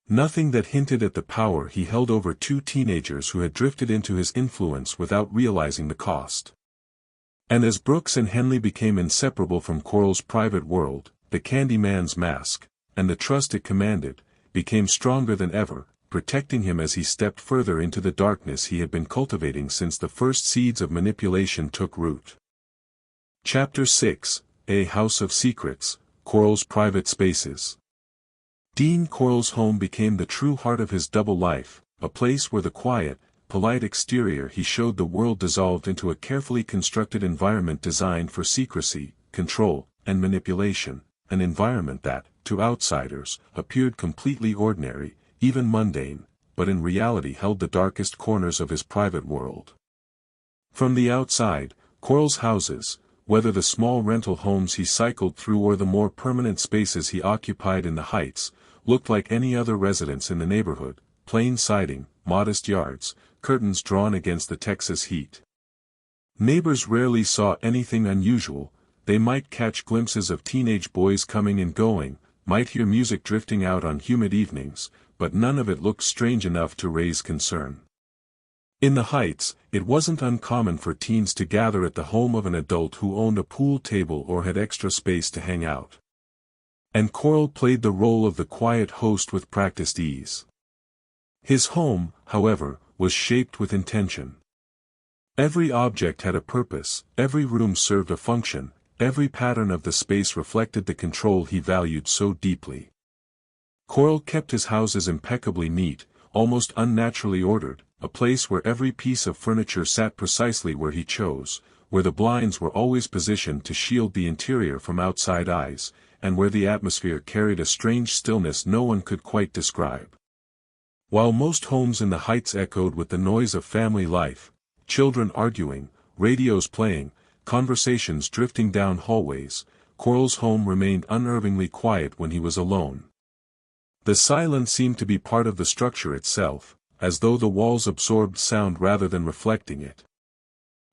S1: Nothing that hinted at the power he held over two teenagers who had drifted into his influence without realizing the cost. And as Brooks and Henley became inseparable from Corll's private world, the Candyman's mask, and the trust it commanded, became stronger than ever, protecting him as he stepped further into the darkness he had been cultivating since the first seeds of manipulation took root. Chapter 6, A House of Secrets, Corll's Private Spaces. Dean Corll's home became the true heart of his double life, a place where the quiet, polite exterior he showed the world dissolved into a carefully constructed environment designed for secrecy, control, and manipulation, an environment that, to outsiders, appeared completely ordinary, even mundane, but in reality held the darkest corners of his private world. From the outside, Corll's houses, whether the small rental homes he cycled through or the more permanent spaces he occupied in the Heights, looked like any other residence in the neighborhood: plain siding, modest yards, curtains drawn against the Texas heat. Neighbors rarely saw anything unusual. They might catch glimpses of teenage boys coming and going, might hear music drifting out on humid evenings, but none of it looked strange enough to raise concern. In the Heights, it wasn't uncommon for teens to gather at the home of an adult who owned a pool table or had extra space to hang out. And Corll played the role of the quiet host with practiced ease. His home, however, was shaped with intention. Every object had a purpose, every room served a function, every pattern of the space reflected the control he valued so deeply. Corll kept his houses impeccably neat, almost unnaturally ordered, a place where every piece of furniture sat precisely where he chose, where the blinds were always positioned to shield the interior from outside eyes, and where the atmosphere carried a strange stillness no one could quite describe. While most homes in the Heights echoed with the noise of family life, children arguing, radios playing, conversations drifting down hallways, Corll's home remained unnervingly quiet when he was alone. The silence seemed to be part of the structure itself, as though the walls absorbed sound rather than reflecting it.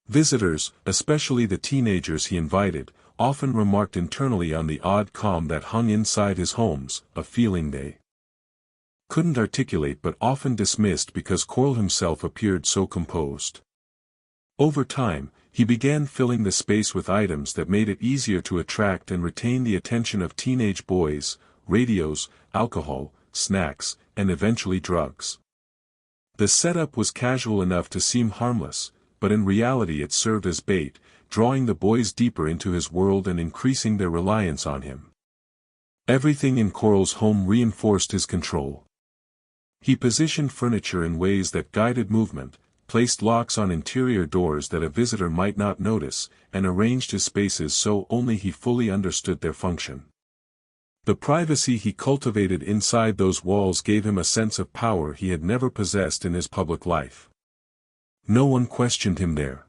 S1: Visitors, especially the teenagers he invited, often remarked internally on the odd calm that hung inside his homes, a feeling they couldn't articulate but often dismissed because Corll himself appeared so composed. Over time, he began filling the space with items that made it easier to attract and retain the attention of teenage boys: radios, alcohol, snacks, and eventually drugs. The setup was casual enough to seem harmless, but in reality it served as bait, drawing the boys deeper into his world and increasing their reliance on him. Everything in Corll's home reinforced his control. He positioned furniture in ways that guided movement, placed locks on interior doors that a visitor might not notice, and arranged his spaces so only he fully understood their function. The privacy he cultivated inside those walls gave him a sense of power he had never possessed in his public life. No one questioned him there.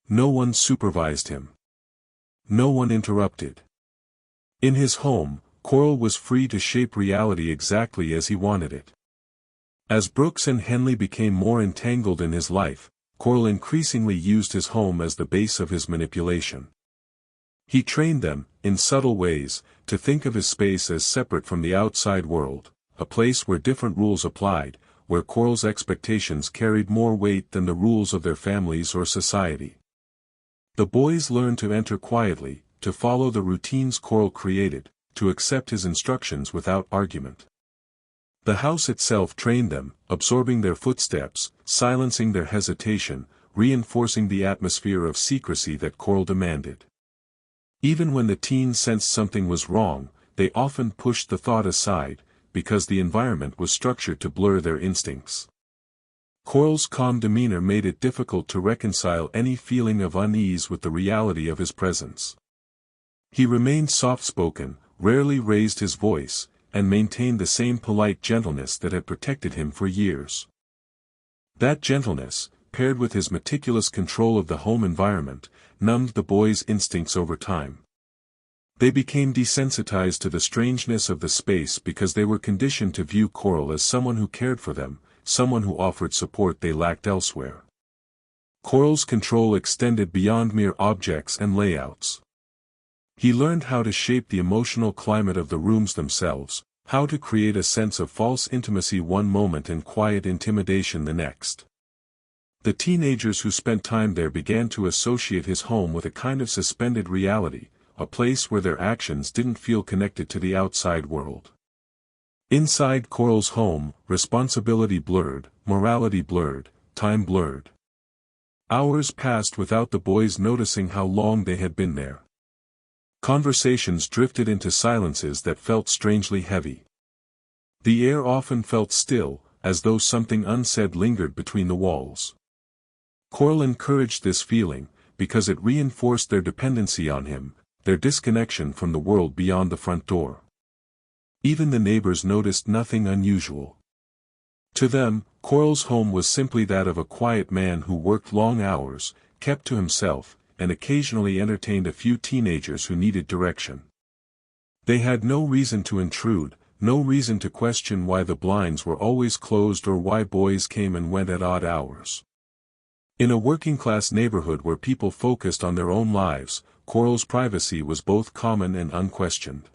S1: No one supervised him. No one interrupted. In his home, Corll was free to shape reality exactly as he wanted it. As Brooks and Henley became more entangled in his life, Corll increasingly used his home as the base of his manipulation. He trained them, in subtle ways, to think of his space as separate from the outside world, a place where different rules applied, where Corll's expectations carried more weight than the rules of their families or society. The boys learned to enter quietly, to follow the routines Corll created, to accept his instructions without argument. The house itself trained them, absorbing their footsteps, silencing their hesitation, reinforcing the atmosphere of secrecy that Corll demanded. Even when the teens sensed something was wrong, they often pushed the thought aside, because the environment was structured to blur their instincts. Corll's calm demeanor made it difficult to reconcile any feeling of unease with the reality of his presence. He remained soft-spoken, rarely raised his voice, and maintained the same polite gentleness that had protected him for years. That gentleness, paired with his meticulous control of the home environment, numbed the boys' instincts over time. They became desensitized to the strangeness of the space because they were conditioned to view Corll as someone who cared for them, someone who offered support they lacked elsewhere. Corll's control extended beyond mere objects and layouts. He learned how to shape the emotional climate of the rooms themselves, how to create a sense of false intimacy one moment and quiet intimidation the next. The teenagers who spent time there began to associate his home with a kind of suspended reality, a place where their actions didn't feel connected to the outside world. Inside Corll's home, responsibility blurred, morality blurred, time blurred. Hours passed without the boys noticing how long they had been there. Conversations drifted into silences that felt strangely heavy. The air often felt still, as though something unsaid lingered between the walls. Corll encouraged this feeling, because it reinforced their dependency on him, their disconnection from the world beyond the front door. Even the neighbors noticed nothing unusual. To them, Corll's home was simply that of a quiet man who worked long hours, kept to himself, and occasionally entertained a few teenagers who needed direction. They had no reason to intrude, no reason to question why the blinds were always closed or why boys came and went at odd hours. In a working-class neighborhood where people focused on their own lives, Corll's privacy was both common and unquestioned.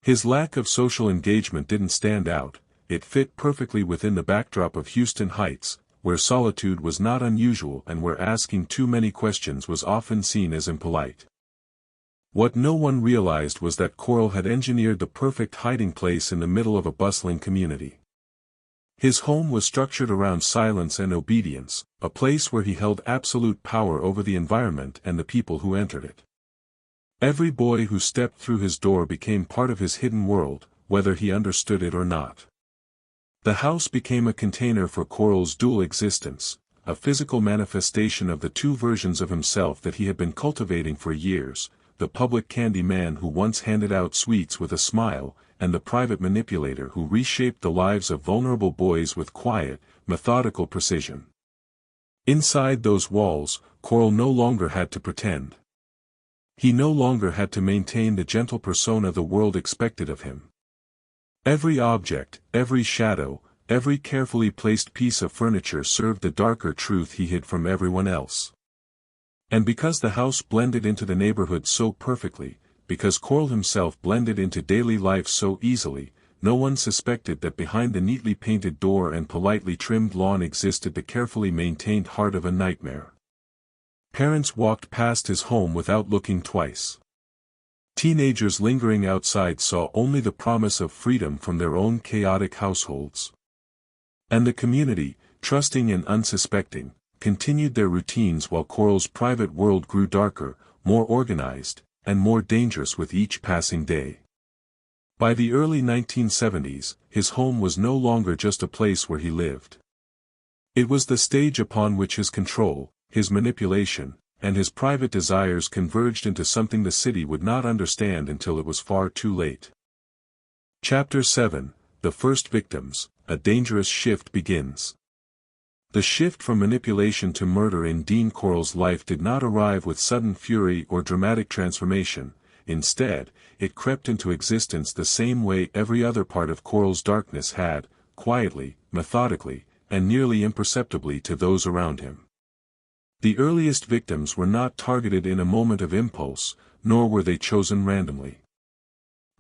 S1: His lack of social engagement didn't stand out, it fit perfectly within the backdrop of Houston Heights, where solitude was not unusual and where asking too many questions was often seen as impolite. What no one realized was that Corll had engineered the perfect hiding place in the middle of a bustling community. His home was structured around silence and obedience, a place where he held absolute power over the environment and the people who entered it. Every boy who stepped through his door became part of his hidden world, whether he understood it or not. The house became a container for Corll's dual existence, a physical manifestation of the two versions of himself that he had been cultivating for years, the public candy man who once handed out sweets with a smile, and the private manipulator who reshaped the lives of vulnerable boys with quiet, methodical precision. Inside those walls, Corll no longer had to pretend. He no longer had to maintain the gentle persona the world expected of him. Every object, every shadow, every carefully placed piece of furniture served the darker truth he hid from everyone else. And because the house blended into the neighborhood so perfectly, because Corll himself blended into daily life so easily, no one suspected that behind the neatly painted door and politely trimmed lawn existed the carefully maintained heart of a nightmare. Parents walked past his home without looking twice. Teenagers lingering outside saw only the promise of freedom from their own chaotic households. And the community, trusting and unsuspecting, continued their routines while Corll's private world grew darker, more organized, and more dangerous with each passing day. By the early 1970s, his home was no longer just a place where he lived. It was the stage upon which his control, his manipulation, and his private desires converged into something the city would not understand until it was far too late. Chapter 7, The First Victims, A Dangerous Shift Begins. The shift from manipulation to murder in Dean Corll's life did not arrive with sudden fury or dramatic transformation. Instead, it crept into existence the same way every other part of Corll's darkness had, quietly, methodically, and nearly imperceptibly to those around him. The earliest victims were not targeted in a moment of impulse, nor were they chosen randomly.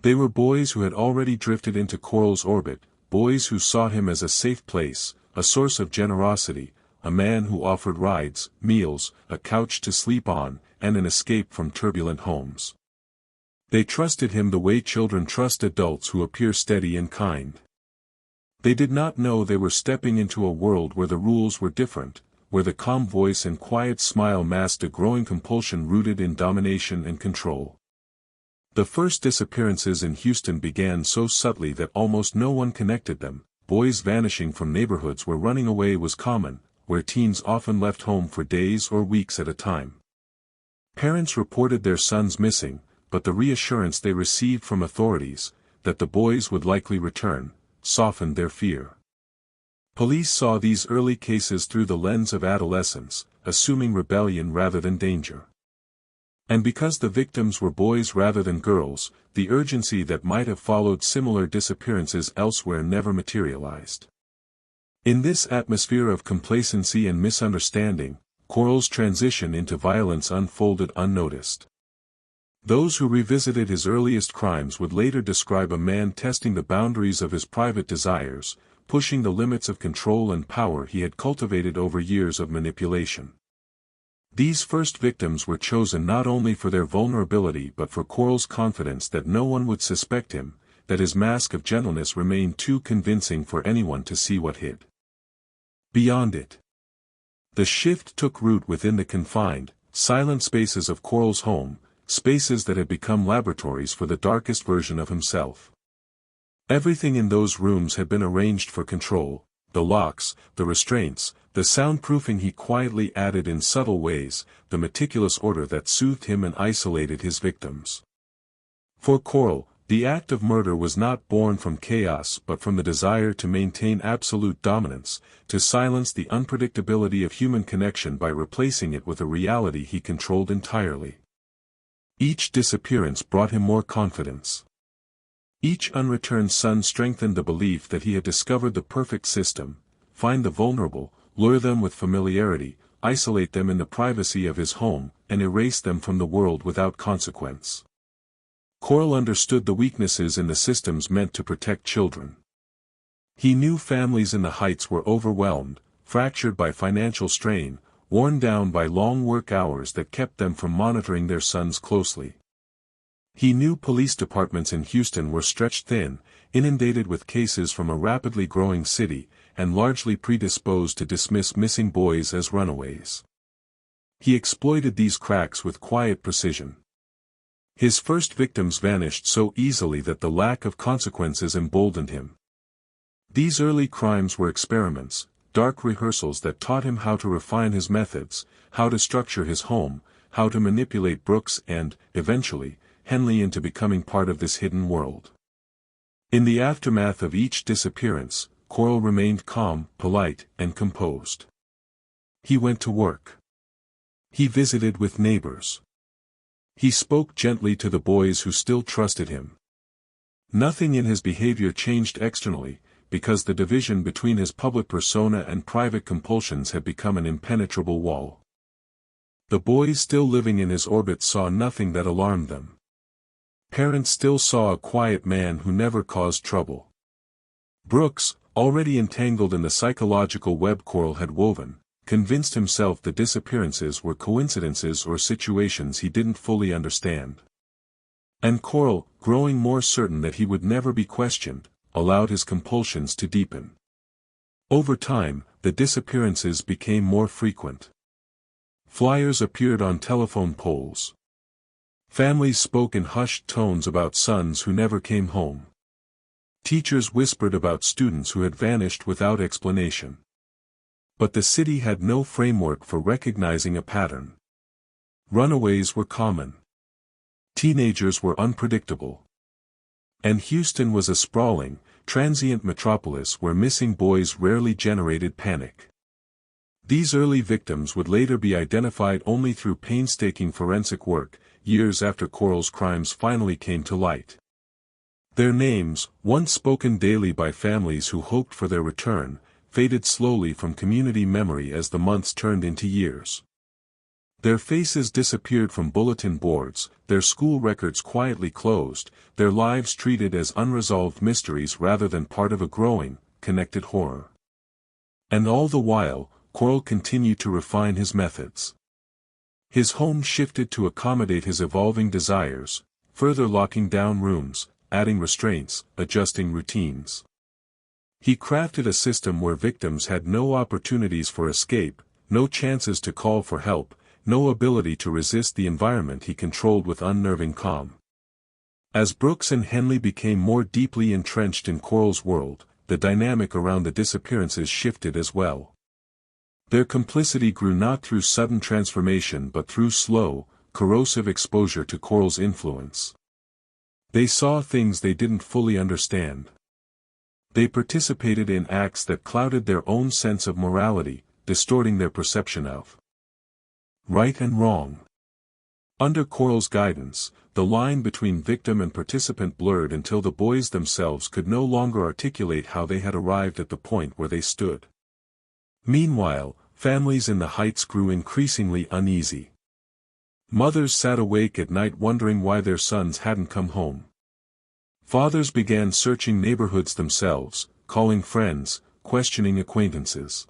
S1: They were boys who had already drifted into Corll's orbit, boys who saw him as a safe place, a source of generosity, a man who offered rides, meals, a couch to sleep on, and an escape from turbulent homes. They trusted him the way children trust adults who appear steady and kind. They did not know they were stepping into a world where the rules were different, where the calm voice and quiet smile masked a growing compulsion rooted in domination and control. The first disappearances in Houston began so subtly that almost no one connected them. Boys vanishing from neighborhoods where running away was common, where teens often left home for days or weeks at a time. Parents reported their sons missing, but the reassurance they received from authorities, that the boys would likely return, softened their fear. Police saw these early cases through the lens of adolescence, assuming rebellion rather than danger. And because the victims were boys rather than girls, the urgency that might have followed similar disappearances elsewhere never materialized. In this atmosphere of complacency and misunderstanding, Corll's transition into violence unfolded unnoticed. Those who revisited his earliest crimes would later describe a man testing the boundaries of his private desires, pushing the limits of control and power he had cultivated over years of manipulation. These first victims were chosen not only for their vulnerability but for Corll's confidence that no one would suspect him, that his mask of gentleness remained too convincing for anyone to see what hid beyond it. The shift took root within the confined, silent spaces of Corll's home, spaces that had become laboratories for the darkest version of himself. Everything in those rooms had been arranged for control, the locks, the restraints, the soundproofing he quietly added in subtle ways, the meticulous order that soothed him and isolated his victims. For Corll, The act of murder was not born from chaos but from the desire to maintain absolute dominance, to silence the unpredictability of human connection by replacing it with a reality he controlled entirely. Each disappearance brought him more confidence. Each unreturned son strengthened the belief that he had discovered the perfect system: find the vulnerable, lure them with familiarity, isolate them in the privacy of his home, and erase them from the world without consequence. Corll understood the weaknesses in the systems meant to protect children. He knew families in the Heights were overwhelmed, fractured by financial strain, worn down by long work hours that kept them from monitoring their sons closely. He knew police departments in Houston were stretched thin, inundated with cases from a rapidly growing city, and largely predisposed to dismiss missing boys as runaways. He exploited these cracks with quiet precision. His first victims vanished so easily that the lack of consequences emboldened him. These early crimes were experiments, dark rehearsals that taught him how to refine his methods, how to structure his home, how to manipulate Brooks and, eventually, Henley into becoming part of this hidden world. In the aftermath of each disappearance, Corll remained calm, polite, and composed. He went to work. He visited with neighbors. He spoke gently to the boys who still trusted him. Nothing in his behavior changed externally, because the division between his public persona and private compulsions had become an impenetrable wall. The boys still living in his orbit saw nothing that alarmed them. Parents still saw a quiet man who never caused trouble. Brooks, already entangled in the psychological web Corll had woven, convinced himself the disappearances were coincidences or situations he didn't fully understand. And Corll, growing more certain that he would never be questioned, allowed his compulsions to deepen. Over time, the disappearances became more frequent. Flyers appeared on telephone poles. Families spoke in hushed tones about sons who never came home. Teachers whispered about students who had vanished without explanation. But the city had no framework for recognizing a pattern. Runaways were common. Teenagers were unpredictable. And Houston was a sprawling, transient metropolis where missing boys rarely generated panic. These early victims would later be identified only through painstaking forensic work, years after Corll's crimes finally came to light. Their names, once spoken daily by families who hoped for their return, faded slowly from community memory as the months turned into years. Their faces disappeared from bulletin boards, their school records quietly closed, their lives treated as unresolved mysteries rather than part of a growing, connected horror. And all the while, Corll continued to refine his methods. His home shifted to accommodate his evolving desires, further locking down rooms, adding restraints, adjusting routines. He crafted a system where victims had no opportunities for escape, no chances to call for help, no ability to resist the environment he controlled with unnerving calm. As Brooks and Henley became more deeply entrenched in Corll's world, the dynamic around the disappearances shifted as well. Their complicity grew not through sudden transformation but through slow, corrosive exposure to Corll's influence. They saw things they didn't fully understand. They participated in acts that clouded their own sense of morality, distorting their perception of right and wrong. Under Corll's guidance, the line between victim and participant blurred until the boys themselves could no longer articulate how they had arrived at the point where they stood. Meanwhile, families in the Heights grew increasingly uneasy. Mothers sat awake at night wondering why their sons hadn't come home. Fathers began searching neighborhoods themselves, calling friends, questioning acquaintances.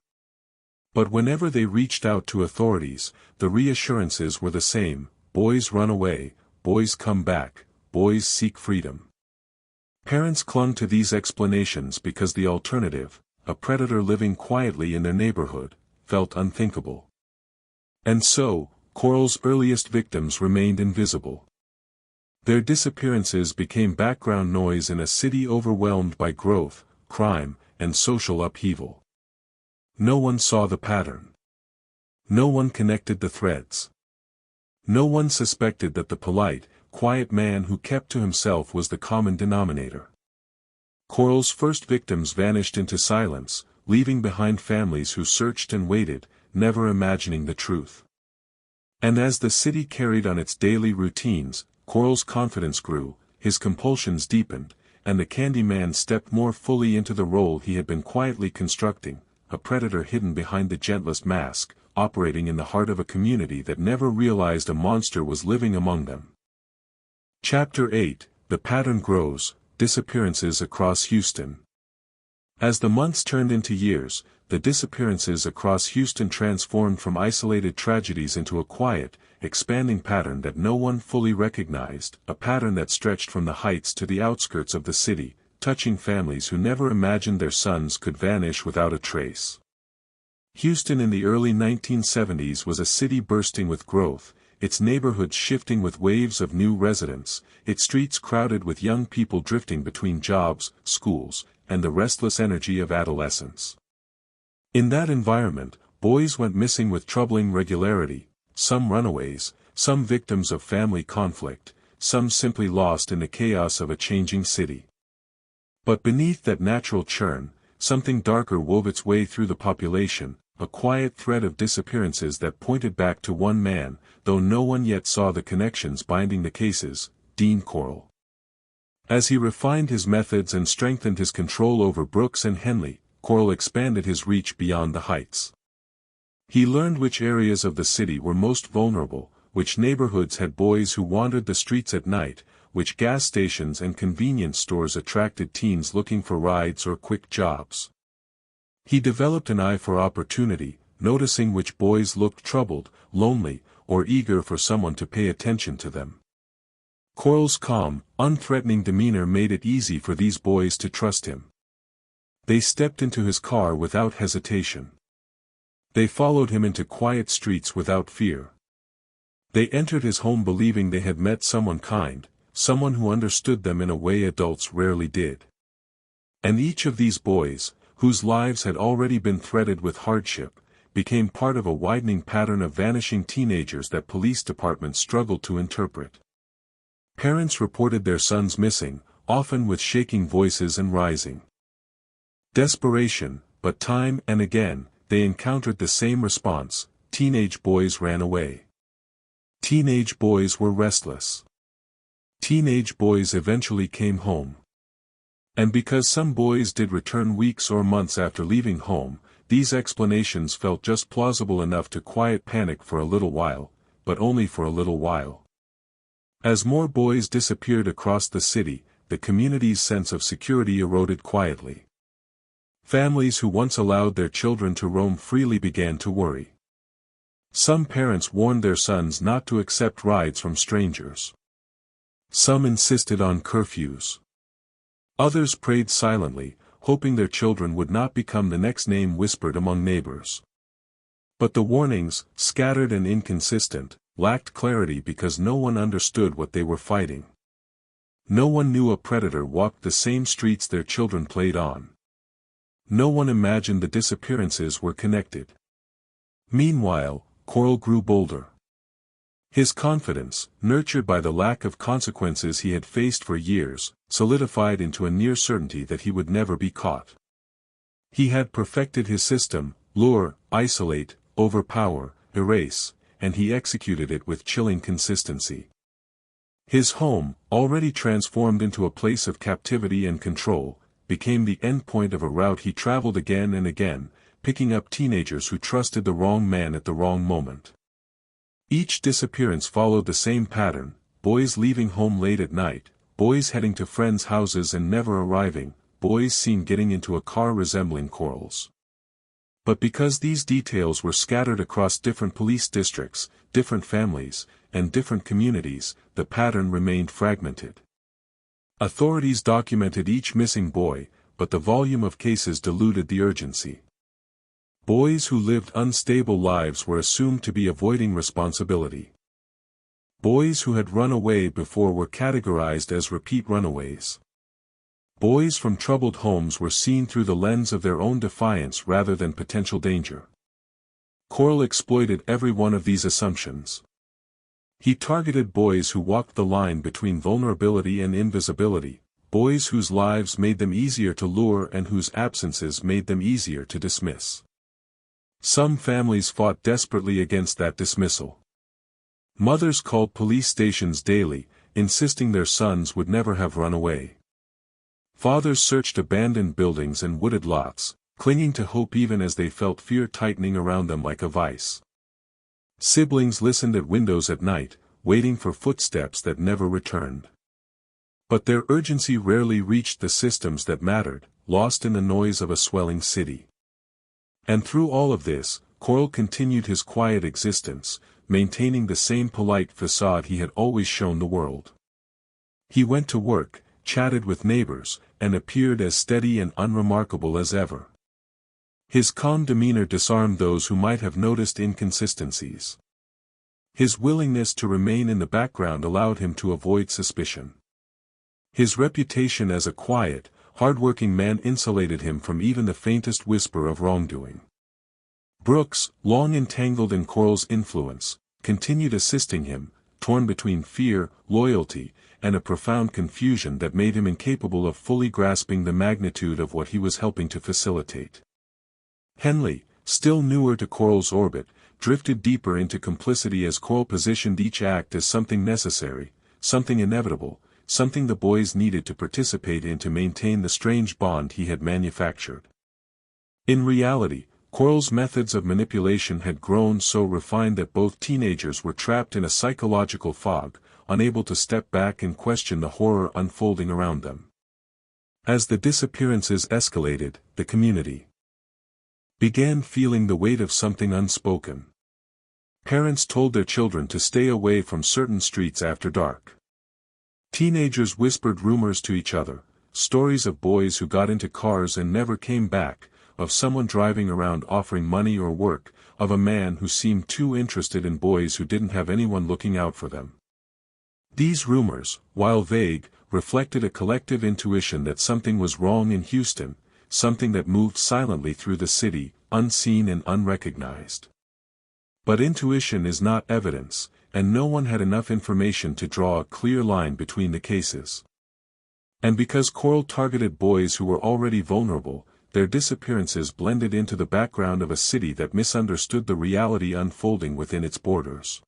S1: But whenever they reached out to authorities, the reassurances were the same: boys run away, boys come back, boys seek freedom. Parents clung to these explanations because the alternative, a predator living quietly in their neighborhood, felt unthinkable. And so, Corll's earliest victims remained invisible. Their disappearances became background noise in a city overwhelmed by growth, crime, and social upheaval. No one saw the pattern. No one connected the threads. No one suspected that the polite, quiet man who kept to himself was the common denominator. Corll's first victims vanished into silence, leaving behind families who searched and waited, never imagining the truth. And as the city carried on its daily routines, Corll's confidence grew, his compulsions deepened, and the Candyman stepped more fully into the role he had been quietly constructing, a predator hidden behind the gentlest mask, operating in the heart of a community that never realized a monster was living among them. Chapter 8, The Pattern Grows, Disappearances Across Houston. As the months turned into years, the disappearances across Houston transformed from isolated tragedies into a quiet, expanding pattern that no one fully recognized, a pattern that stretched from the heights to the outskirts of the city, touching families who never imagined their sons could vanish without a trace. Houston in the early 1970s was a city bursting with growth, its neighborhoods shifting with waves of new residents, its streets crowded with young people drifting between jobs, schools, and the restless energy of adolescence. In that environment, boys went missing with troubling regularity, some runaways, some victims of family conflict, some simply lost in the chaos of a changing city. But beneath that natural churn, something darker wove its way through the population, a quiet thread of disappearances that pointed back to one man, though no one yet saw the connections binding the cases, Dean Corll. As he refined his methods and strengthened his control over Brooks and Henley, Corll expanded his reach beyond the heights. He learned which areas of the city were most vulnerable, which neighborhoods had boys who wandered the streets at night, which gas stations and convenience stores attracted teens looking for rides or quick jobs. He developed an eye for opportunity, noticing which boys looked troubled, lonely, or eager for someone to pay attention to them. Corll's calm, unthreatening demeanor made it easy for these boys to trust him. They stepped into his car without hesitation. They followed him into quiet streets without fear. They entered his home believing they had met someone kind, someone who understood them in a way adults rarely did. And each of these boys, whose lives had already been threaded with hardship, became part of a widening pattern of vanishing teenagers that police departments struggled to interpret. Parents reported their sons missing, often with shaking voices and rising desperation, but time and again, they encountered the same response: teenage boys ran away. Teenage boys were restless. Teenage boys eventually came home. And because some boys did return weeks or months after leaving home, these explanations felt just plausible enough to quiet panic for a little while, but only for a little while. As more boys disappeared across the city, the community's sense of security eroded quietly. Families who once allowed their children to roam freely began to worry. Some parents warned their sons not to accept rides from strangers. Some insisted on curfews. Others prayed silently, hoping their children would not become the next name whispered among neighbors. But the warnings, scattered and inconsistent, lacked clarity because no one understood what they were fighting. No one knew a predator walked the same streets their children played on. No one imagined the disappearances were connected. Meanwhile, Corll grew bolder. His confidence, nurtured by the lack of consequences he had faced for years, solidified into a near certainty that he would never be caught. He had perfected his system: lure, isolate, overpower, erase, and he executed it with chilling consistency. His home, already transformed into a place of captivity and control, became the endpoint of a route he traveled again and again, picking up teenagers who trusted the wrong man at the wrong moment. Each disappearance followed the same pattern: boys leaving home late at night, boys heading to friends' houses and never arriving, boys seen getting into a car resembling Corll's. But because these details were scattered across different police districts, different families, and different communities, the pattern remained fragmented. Authorities documented each missing boy, but the volume of cases diluted the urgency. Boys who lived unstable lives were assumed to be avoiding responsibility. Boys who had run away before were categorized as repeat runaways. Boys from troubled homes were seen through the lens of their own defiance rather than potential danger. Corll exploited every one of these assumptions. He targeted boys who walked the line between vulnerability and invisibility, boys whose lives made them easier to lure and whose absences made them easier to dismiss. Some families fought desperately against that dismissal. Mothers called police stations daily, insisting their sons would never have run away. Fathers searched abandoned buildings and wooded lots, clinging to hope even as they felt fear tightening around them like a vice. Siblings listened at windows at night, waiting for footsteps that never returned. But their urgency rarely reached the systems that mattered, lost in the noise of a swelling city. And through all of this, Corll continued his quiet existence, maintaining the same polite façade he had always shown the world. He went to work, chatted with neighbors, and appeared as steady and unremarkable as ever. His calm demeanor disarmed those who might have noticed inconsistencies. His willingness to remain in the background allowed him to avoid suspicion. His reputation as a quiet, hard-working man insulated him from even the faintest whisper of wrongdoing. Brooks, long entangled in Corll's influence, continued assisting him, torn between fear, loyalty, and a profound confusion that made him incapable of fully grasping the magnitude of what he was helping to facilitate. Henley, still newer to Corll's orbit, drifted deeper into complicity as Corll positioned each act as something necessary, something inevitable, something the boys needed to participate in to maintain the strange bond he had manufactured. In reality, Corll's methods of manipulation had grown so refined that both teenagers were trapped in a psychological fog, unable to step back and question the horror unfolding around them. As the disappearances escalated, the community began feeling the weight of something unspoken. Parents told their children to stay away from certain streets after dark. Teenagers whispered rumors to each other, stories of boys who got into cars and never came back, of someone driving around offering money or work, of a man who seemed too interested in boys who didn't have anyone looking out for them. These rumors, while vague, reflected a collective intuition that something was wrong in Houston, something that moved silently through the city, unseen and unrecognized. But intuition is not evidence, and no one had enough information to draw a clear line between the cases. And because Corll targeted boys who were already vulnerable, their disappearances blended into the background of a city that misunderstood the reality unfolding within its borders.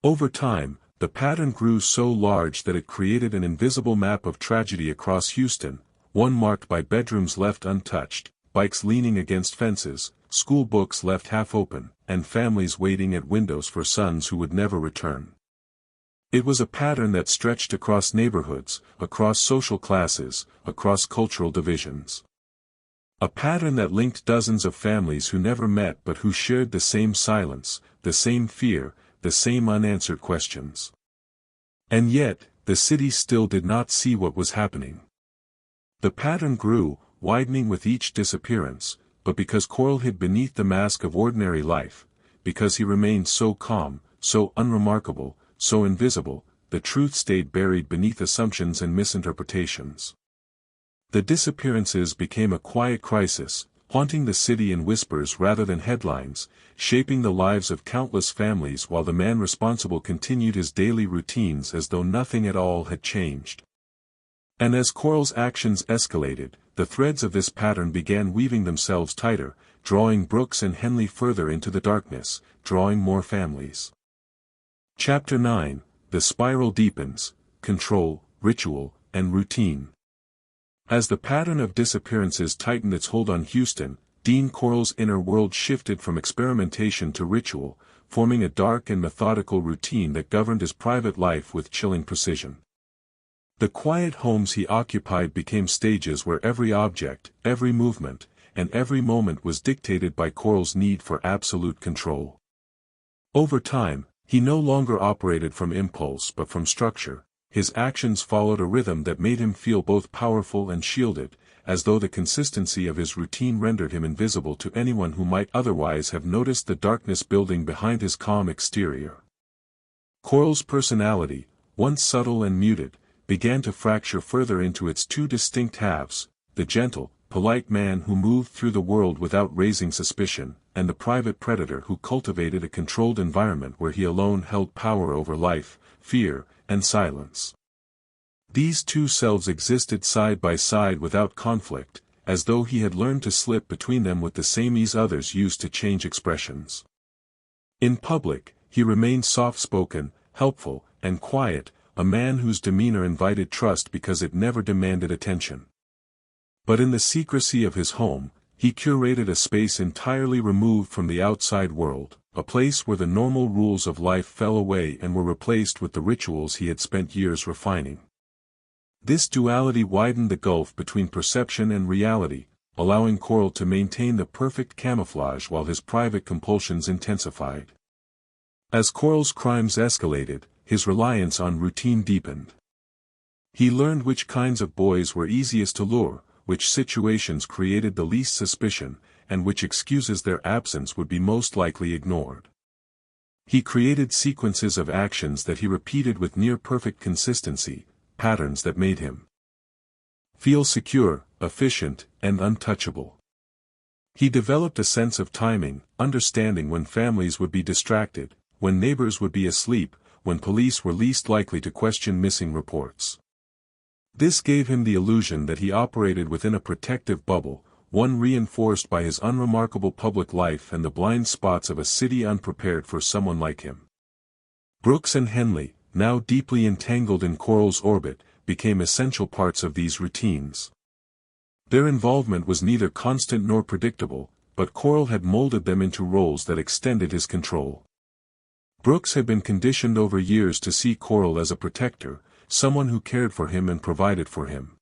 S1: Over time, the pattern grew so large that it created an invisible map of tragedy across Houston, one marked by bedrooms left untouched, bikes leaning against fences, school books left half open, and families waiting at windows for sons who would never return. It was a pattern that stretched across neighborhoods, across social classes, across cultural divisions. A pattern that linked dozens of families who never met but who shared the same silence, the same fear, the same unanswered questions. And yet, the city still did not see what was happening. The pattern grew, widening with each disappearance, but because Corll hid beneath the mask of ordinary life, because he remained so calm, so unremarkable, so invisible, the truth stayed buried beneath assumptions and misinterpretations. The disappearances became a quiet crisis, haunting the city in whispers rather than headlines, shaping the lives of countless families while the man responsible continued his daily routines as though nothing at all had changed. And as Corll's actions escalated, the threads of this pattern began weaving themselves tighter, drawing Brooks and Henley further into the darkness, drawing more families. Chapter 9: The spiral deepens: control, ritual, and routine. As the pattern of disappearances tightened its hold on Houston, Dean Corll's inner world shifted from experimentation to ritual, forming a dark and methodical routine that governed his private life with chilling precision. The quiet homes he occupied became stages where every object, every movement, and every moment was dictated by Corll's need for absolute control. Over time, he no longer operated from impulse but from structure. His actions followed a rhythm that made him feel both powerful and shielded, as though the consistency of his routine rendered him invisible to anyone who might otherwise have noticed the darkness building behind his calm exterior. Corll's personality, once subtle and muted, began to fracture further into its two distinct halves, the gentle, polite man who moved through the world without raising suspicion, and the private predator who cultivated a controlled environment where he alone held power over life, fear, and silence. These two selves existed side by side without conflict, as though he had learned to slip between them with the same ease others used to change expressions. In public, he remained soft-spoken, helpful, and quiet, a man whose demeanor invited trust because it never demanded attention. But in the secrecy of his home, he curated a space entirely removed from the outside world, a place where the normal rules of life fell away and were replaced with the rituals he had spent years refining. This duality widened the gulf between perception and reality, allowing Corll to maintain the perfect camouflage while his private compulsions intensified. As Corll's crimes escalated, his reliance on routine deepened. He learned which kinds of boys were easiest to lure, which situations created the least suspicion, and which excuses their absence would be most likely ignored. He created sequences of actions that he repeated with near-perfect consistency, patterns that made him feel secure, efficient, and untouchable. He developed a sense of timing, understanding when families would be distracted, when neighbors would be asleep, when police were least likely to question missing reports. This gave him the illusion that he operated within a protective bubble, one reinforced by his unremarkable public life and the blind spots of a city unprepared for someone like him. Brooks and Henley, now deeply entangled in Corll's orbit, became essential parts of these routines. Their involvement was neither constant nor predictable, but Corll had molded them into roles that extended his control. Brooks had been conditioned over years to see Corll as a protector, someone who cared for him and provided for him.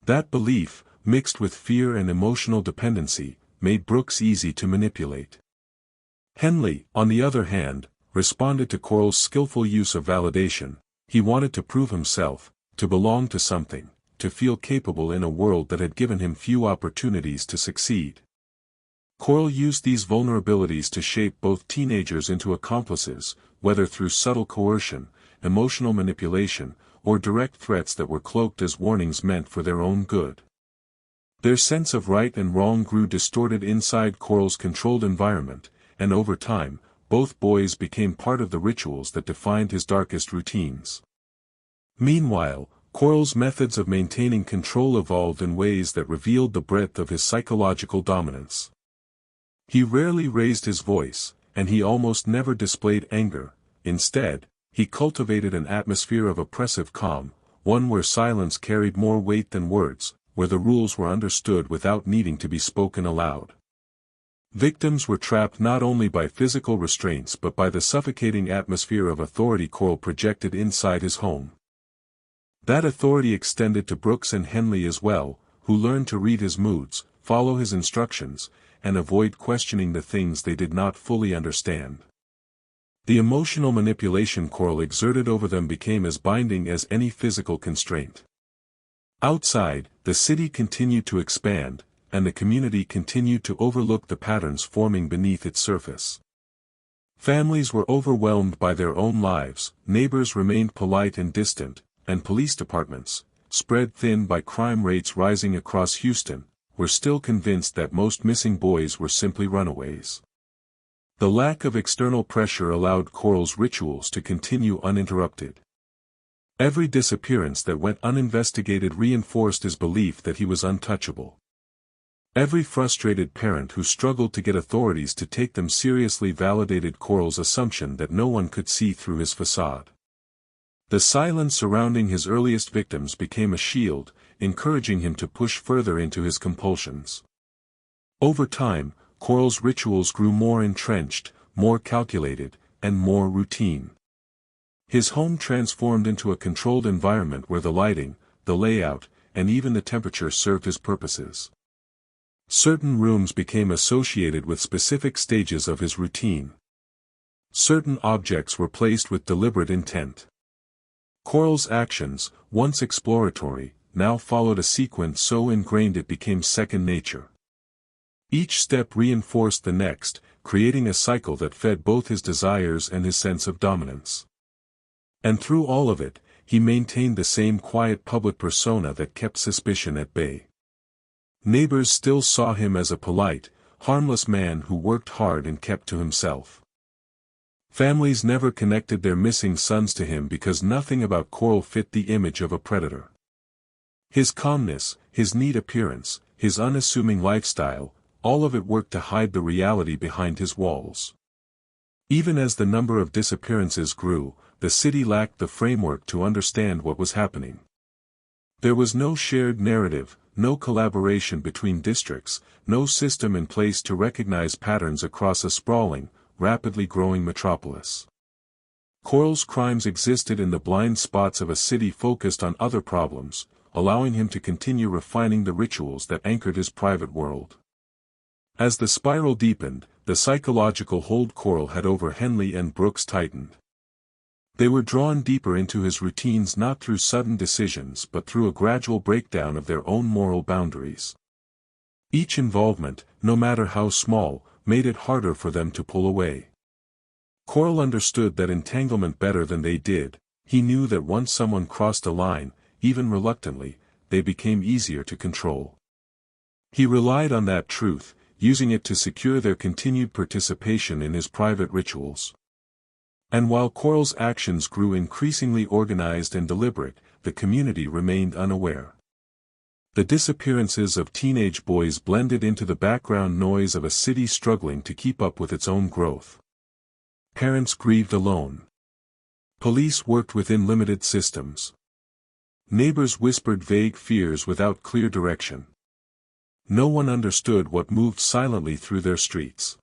S1: That belief, mixed with fear and emotional dependency, made Brooks easy to manipulate. Henley, on the other hand, responded to Corll's skillful use of validation. He wanted to prove himself, to belong to something, to feel capable in a world that had given him few opportunities to succeed. Corll used these vulnerabilities to shape both teenagers into accomplices, whether through subtle coercion, emotional manipulation, or direct threats that were cloaked as warnings meant for their own good. Their sense of right and wrong grew distorted inside Corll's controlled environment, and over time, both boys became part of the rituals that defined his darkest routines. Meanwhile, Corll's methods of maintaining control evolved in ways that revealed the breadth of his psychological dominance. He rarely raised his voice, and he almost never displayed anger. Instead, he cultivated an atmosphere of oppressive calm, one where silence carried more weight than words, where the rules were understood without needing to be spoken aloud. Victims were trapped not only by physical restraints but by the suffocating atmosphere of authority Corll projected inside his home. That authority extended to Brooks and Henley as well, who learned to read his moods, follow his instructions, and avoid questioning the things they did not fully understand. The emotional manipulation Corll exerted over them became as binding as any physical constraint. Outside, the city continued to expand, and the community continued to overlook the patterns forming beneath its surface. Families were overwhelmed by their own lives, neighbors remained polite and distant, and police departments, spread thin by crime rates rising across Houston, were still convinced that most missing boys were simply runaways. The lack of external pressure allowed Corll's rituals to continue uninterrupted. Every disappearance that went uninvestigated reinforced his belief that he was untouchable. Every frustrated parent who struggled to get authorities to take them seriously validated Corll's assumption that no one could see through his façade. The silence surrounding his earliest victims became a shield, encouraging him to push further into his compulsions. Over time, Corll's rituals grew more entrenched, more calculated, and more routine. His home transformed into a controlled environment where the lighting, the layout, and even the temperature served his purposes. Certain rooms became associated with specific stages of his routine. Certain objects were placed with deliberate intent. Corll's actions, once exploratory, now followed a sequence so ingrained it became second nature. Each step reinforced the next, creating a cycle that fed both his desires and his sense of dominance. And through all of it, he maintained the same quiet public persona that kept suspicion at bay. Neighbors still saw him as a polite, harmless man who worked hard and kept to himself. Families never connected their missing sons to him because nothing about Corll fit the image of a predator. His calmness, his neat appearance, his unassuming lifestyle, all of it worked to hide the reality behind his walls. Even as the number of disappearances grew, the city lacked the framework to understand what was happening. There was no shared narrative, no collaboration between districts, no system in place to recognize patterns across a sprawling, rapidly growing metropolis. Corll's crimes existed in the blind spots of a city focused on other problems, allowing him to continue refining the rituals that anchored his private world. As the spiral deepened, the psychological hold Corll had over Henley and Brooks tightened. They were drawn deeper into his routines not through sudden decisions but through a gradual breakdown of their own moral boundaries. Each involvement, no matter how small, made it harder for them to pull away. Corll understood that entanglement better than they did. He knew that once someone crossed a line, even reluctantly, they became easier to control. He relied on that truth, using it to secure their continued participation in his private rituals. And while Corll's actions grew increasingly organized and deliberate, the community remained unaware. The disappearances of teenage boys blended into the background noise of a city struggling to keep up with its own growth. Parents grieved alone. Police worked within limited systems. Neighbors whispered vague fears without clear direction. No one understood what moved silently through their streets.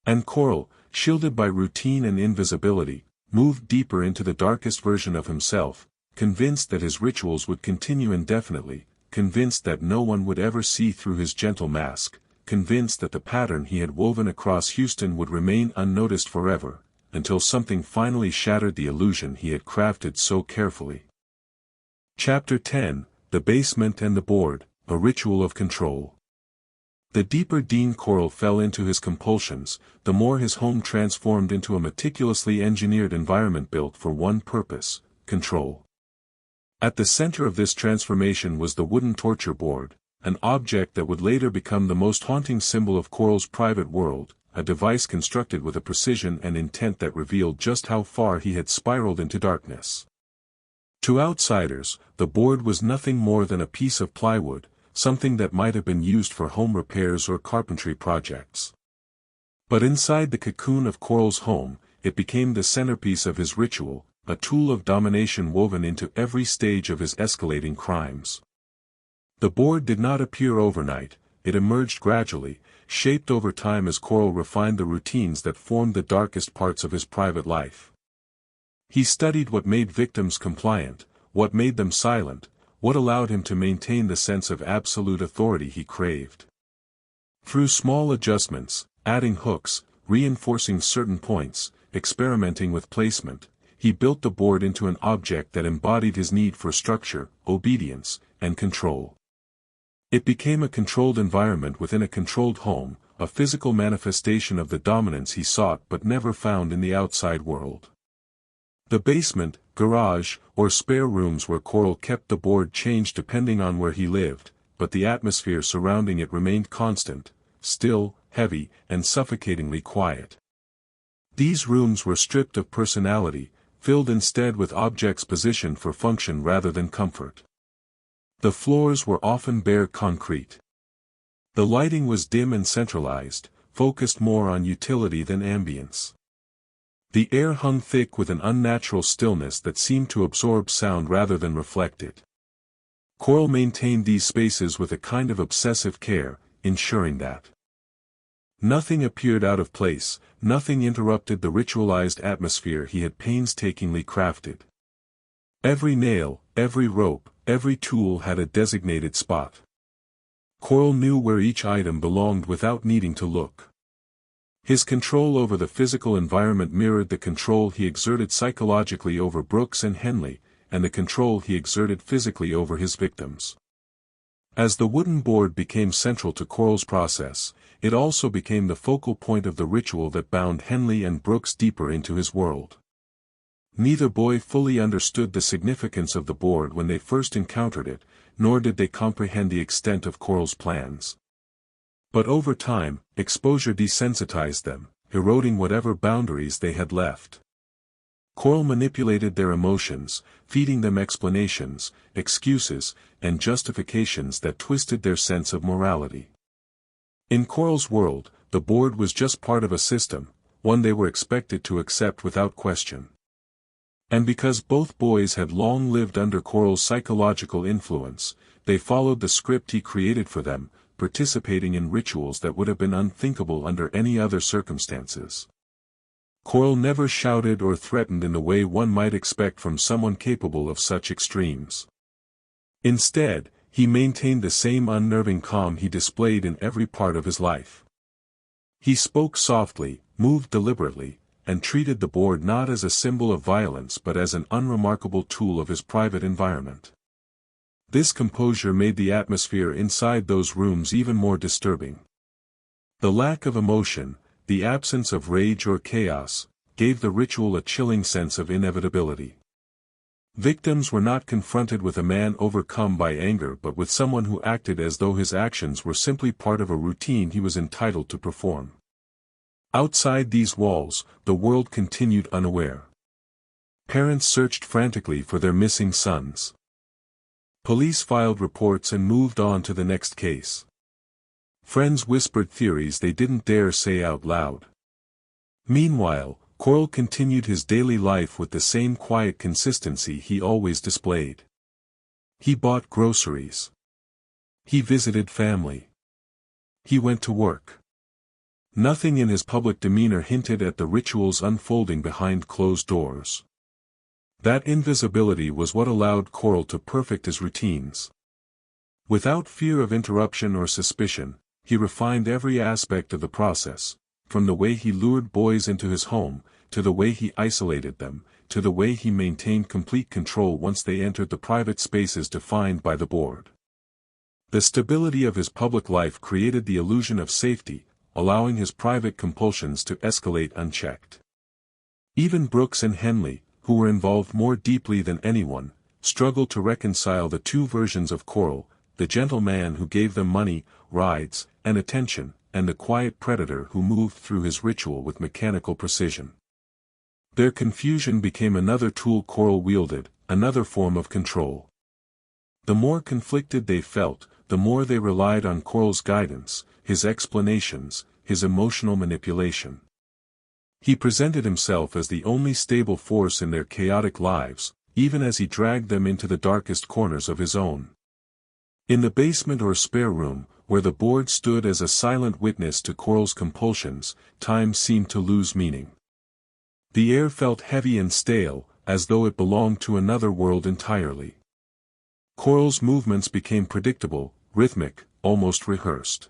S1: And Corll, shielded by routine and invisibility, moved deeper into the darkest version of himself, convinced that his rituals would continue indefinitely, convinced that no one would ever see through his gentle mask, convinced that the pattern he had woven across Houston would remain unnoticed forever, until something finally shattered the illusion he had crafted so carefully. Chapter 10, The Basement and the Board, A Ritual of Control. The deeper Dean Corll fell into his compulsions, the more his home transformed into a meticulously engineered environment built for one purpose: control. At the center of this transformation was the wooden torture board, an object that would later become the most haunting symbol of Corll's private world, a device constructed with a precision and intent that revealed just how far he had spiraled into darkness. To outsiders, the board was nothing more than a piece of plywood, something that might have been used for home repairs or carpentry projects. But inside the cocoon of Corll's home, it became the centerpiece of his ritual, a tool of domination woven into every stage of his escalating crimes. The board did not appear overnight, it emerged gradually, shaped over time as Corll refined the routines that formed the darkest parts of his private life. He studied what made victims compliant, what made them silent, what allowed him to maintain the sense of absolute authority he craved. Through small adjustments, adding hooks, reinforcing certain points, experimenting with placement, he built the board into an object that embodied his need for structure, obedience, and control. It became a controlled environment within a controlled home, a physical manifestation of the dominance he sought but never found in the outside world. The basement, garage, or spare rooms where Corll kept the board changed depending on where he lived, but the atmosphere surrounding it remained constant, still, heavy, and suffocatingly quiet. These rooms were stripped of personality, filled instead with objects positioned for function rather than comfort. The floors were often bare concrete. The lighting was dim and centralized, focused more on utility than ambience. The air hung thick with an unnatural stillness that seemed to absorb sound rather than reflect it. Corll maintained these spaces with a kind of obsessive care, ensuring that nothing appeared out of place, nothing interrupted the ritualized atmosphere he had painstakingly crafted. Every nail, every rope, every tool had a designated spot. Corll knew where each item belonged without needing to look. His control over the physical environment mirrored the control he exerted psychologically over Brooks and Henley, and the control he exerted physically over his victims. As the wooden board became central to Corll's process, it also became the focal point of the ritual that bound Henley and Brooks deeper into his world. Neither boy fully understood the significance of the board when they first encountered it, nor did they comprehend the extent of Corll's plans. But over time, exposure desensitized them, eroding whatever boundaries they had left. Corll manipulated their emotions, feeding them explanations, excuses, and justifications that twisted their sense of morality. In Corll's world, the board was just part of a system, one they were expected to accept without question. And because both boys had long lived under Corll's psychological influence, they followed the script he created for them, participating in rituals that would have been unthinkable under any other circumstances. Corll never shouted or threatened in the way one might expect from someone capable of such extremes. Instead, he maintained the same unnerving calm he displayed in every part of his life. He spoke softly, moved deliberately, and treated the board not as a symbol of violence but as an unremarkable tool of his private environment. This composure made the atmosphere inside those rooms even more disturbing. The lack of emotion, the absence of rage or chaos, gave the ritual a chilling sense of inevitability. Victims were not confronted with a man overcome by anger but with someone who acted as though his actions were simply part of a routine he was entitled to perform. Outside these walls, the world continued unaware. Parents searched frantically for their missing sons. Police filed reports and moved on to the next case. Friends whispered theories they didn't dare say out loud. Meanwhile, Corll continued his daily life with the same quiet consistency he always displayed. He bought groceries. He visited family. He went to work. Nothing in his public demeanor hinted at the rituals unfolding behind closed doors. That invisibility was what allowed Corll to perfect his routines. Without fear of interruption or suspicion, he refined every aspect of the process, from the way he lured boys into his home, to the way he isolated them, to the way he maintained complete control once they entered the private spaces defined by the board. The stability of his public life created the illusion of safety, allowing his private compulsions to escalate unchecked. Even Brooks and Henley, who were involved more deeply than anyone, struggled to reconcile the two versions of Corll, the gentle man who gave them money, rides, and attention, and the quiet predator who moved through his ritual with mechanical precision. Their confusion became another tool Corll wielded, another form of control. The more conflicted they felt, the more they relied on Corll's guidance, his explanations, his emotional manipulation. He presented himself as the only stable force in their chaotic lives, even as he dragged them into the darkest corners of his own. In the basement or spare room, where the board stood as a silent witness to Corll's compulsions, time seemed to lose meaning. The air felt heavy and stale, as though it belonged to another world entirely. Corll's movements became predictable, rhythmic, almost rehearsed.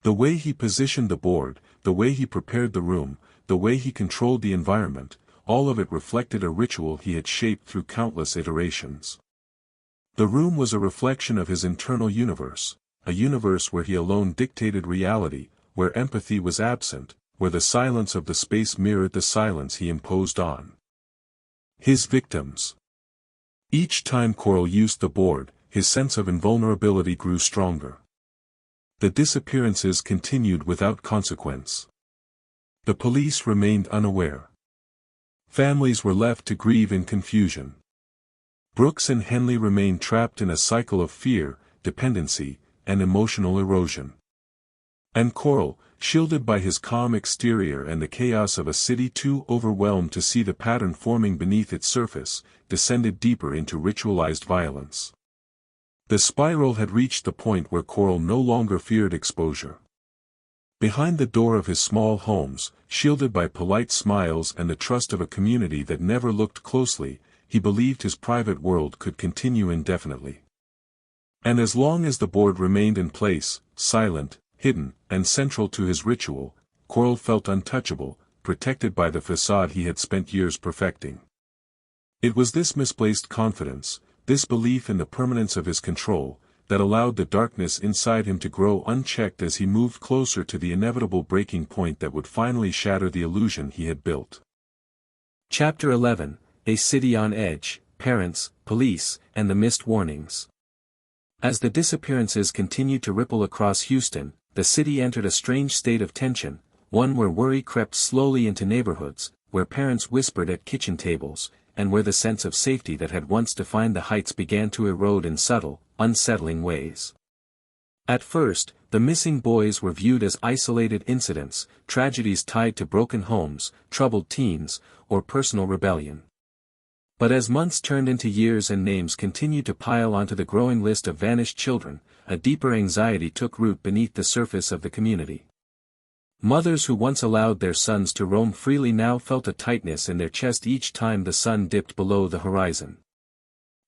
S1: The way he positioned the board, the way he prepared the room, the way he controlled the environment, all of it reflected a ritual he had shaped through countless iterations. The room was a reflection of his internal universe, a universe where he alone dictated reality, where empathy was absent, where the silence of the space mirrored the silence he imposed on his victims. Each time Corll used the board, his sense of invulnerability grew stronger. The disappearances continued without consequence. The police remained unaware. Families were left to grieve in confusion. Brooks and Henley remained trapped in a cycle of fear, dependency, and emotional erosion. And Corll, shielded by his calm exterior and the chaos of a city too overwhelmed to see the pattern forming beneath its surface, descended deeper into ritualized violence. The spiral had reached the point where Corll no longer feared exposure. Behind the door of his small homes, shielded by polite smiles and the trust of a community that never looked closely, he believed his private world could continue indefinitely. And as long as the board remained in place, silent, hidden, and central to his ritual, Corll felt untouchable, protected by the façade he had spent years perfecting. It was this misplaced confidence, this belief in the permanence of his control, that allowed the darkness inside him to grow unchecked as he moved closer to the inevitable breaking point that would finally shatter the illusion he had built.
S2: Chapter 11,
S1: a city on edge, parents, police, and the missed warnings. As the disappearances continued to ripple across Houston, the city entered a strange state of tension, one where worry crept slowly into neighborhoods, where parents whispered at kitchen tables, and where the sense of safety that had once defined the Heights began to erode in subtle, unsettling ways. At first, the missing boys were viewed as isolated incidents, tragedies tied to broken homes, troubled teens, or personal rebellion. But as months turned into years and names continued to pile onto the growing list of vanished children, a deeper anxiety took root beneath the surface of the community. Mothers who once allowed their sons to roam freely now felt a tightness in their chest each time the sun dipped below the horizon.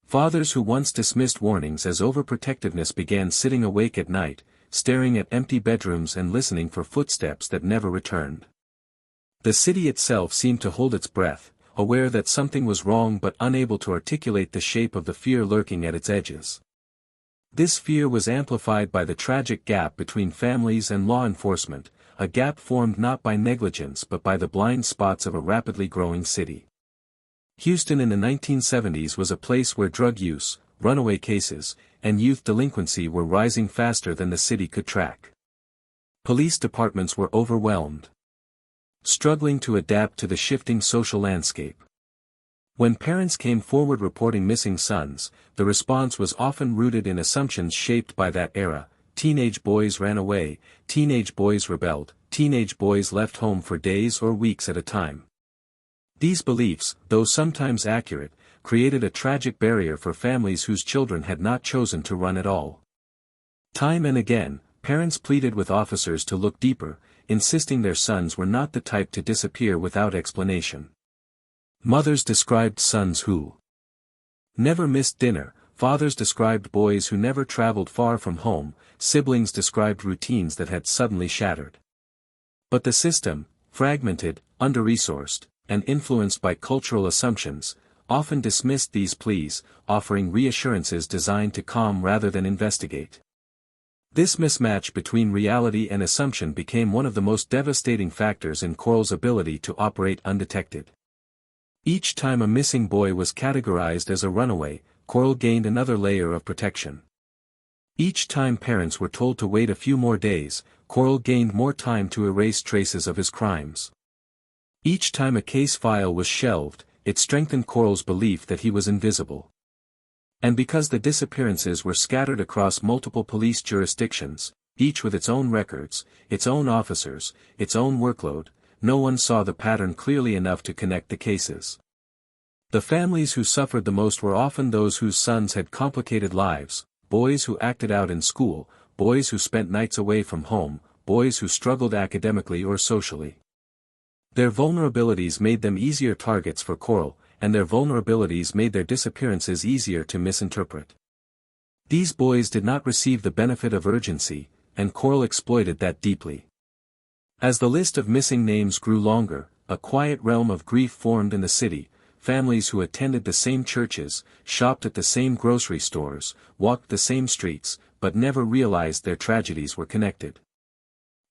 S1: Fathers who once dismissed warnings as overprotectiveness began sitting awake at night, staring at empty bedrooms and listening for footsteps that never returned. The city itself seemed to hold its breath, aware that something was wrong but unable to articulate the shape of the fear lurking at its edges. This fear was amplified by the tragic gap between families and law enforcement, a gap formed not by negligence but by the blind spots of a rapidly growing city. Houston in the 1970s was a place where drug use, runaway cases, and youth delinquency were rising faster than the city could track. Police departments were overwhelmed, struggling to adapt to the shifting social landscape. When parents came forward reporting missing sons, the response was often rooted in assumptions shaped by that era. Teenage boys ran away, teenage boys rebelled, teenage boys left home for days or weeks at a time. These beliefs, though sometimes accurate, created a tragic barrier for families whose children had not chosen to run at all. Time and again, parents pleaded with officers to look deeper, insisting their sons were not the type to disappear without explanation. Mothers described sons who never missed dinner, fathers described boys who never traveled far from home, siblings described routines that had suddenly shattered. But the system, fragmented, under-resourced, and influenced by cultural assumptions, often dismissed these pleas, offering reassurances designed to calm rather than investigate. This mismatch between reality and assumption became one of the most devastating factors in Corll's ability to operate undetected. Each time a missing boy was categorized as a runaway, Corll gained another layer of protection. Each time parents were told to wait a few more days, Corll gained more time to erase traces of his crimes. Each time a case file was shelved, it strengthened Corll's belief that he was invisible. And because the disappearances were scattered across multiple police jurisdictions, each with its own records, its own officers, its own workload, no one saw the pattern clearly enough to connect the cases. The families who suffered the most were often those whose sons had complicated lives, boys who acted out in school, boys who spent nights away from home, boys who struggled academically or socially. Their vulnerabilities made them easier targets for Corll, and their vulnerabilities made their disappearances easier to misinterpret. These boys did not receive the benefit of urgency, and Corll exploited that deeply. As the list of missing names grew longer, a quiet realm of grief formed in the city. Families who attended the same churches, shopped at the same grocery stores, walked the same streets, but never realized their tragedies were connected.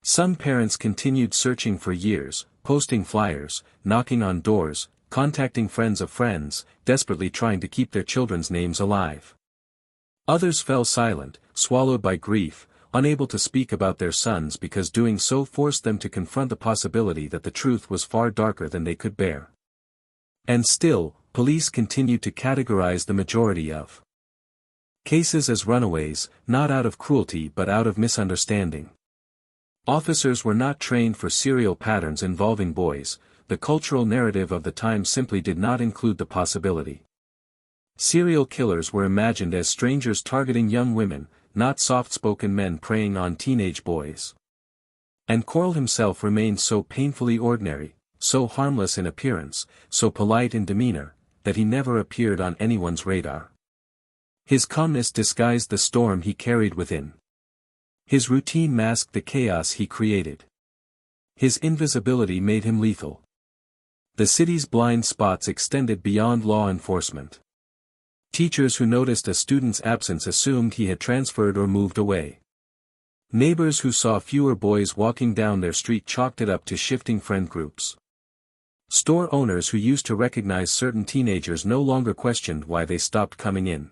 S1: Some parents continued searching for years, posting flyers, knocking on doors, contacting friends of friends, desperately trying to keep their children's names alive. Others fell silent, swallowed by grief, unable to speak about their sons because doing so forced them to confront the possibility that the truth was far darker than they could bear. And still, police continued to categorize the majority of cases as runaways, not out of cruelty but out of misunderstanding. Officers were not trained for serial patterns involving boys, the cultural narrative of the time simply did not include the possibility. Serial killers were imagined as strangers targeting young women, not soft-spoken men preying on teenage boys. And Corll himself remained so painfully ordinary, so harmless in appearance, so polite in demeanor, that he never appeared on anyone's radar. His calmness disguised the storm he carried within. His routine masked the chaos he created. His invisibility made him lethal. The city's blind spots extended beyond law enforcement. Teachers who noticed a student's absence assumed he had transferred or moved away. Neighbors who saw fewer boys walking down their street chalked it up to shifting friend groups.
S2: Store owners who used to recognize certain teenagers no longer questioned why they stopped coming in.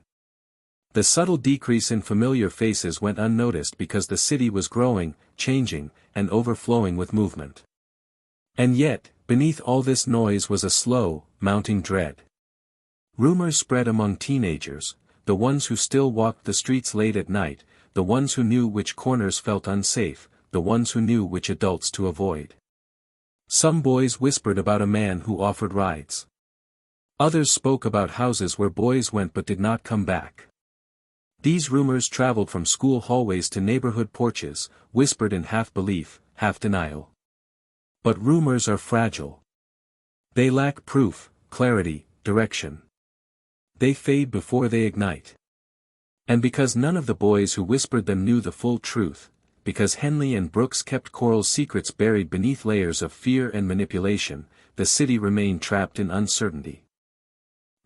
S2: The subtle decrease in familiar faces went unnoticed because the city was growing, changing, and overflowing with movement. And yet, beneath all this noise was a slow, mounting dread. Rumors spread among teenagers, the ones who still walked the streets late at night, the ones who knew which corners felt unsafe, the ones who knew which adults to avoid. Some boys whispered about a man who offered rides. Others spoke about houses where boys went but did not come back. These rumors traveled from school hallways to neighborhood porches, whispered in half belief, half denial. But rumors are fragile. They lack proof, clarity, direction. They fade before they ignite. And because none of the boys who whispered them knew the full truth, because Henley and Brooks kept Corll's secrets buried beneath layers of fear and manipulation, the city remained trapped in uncertainty.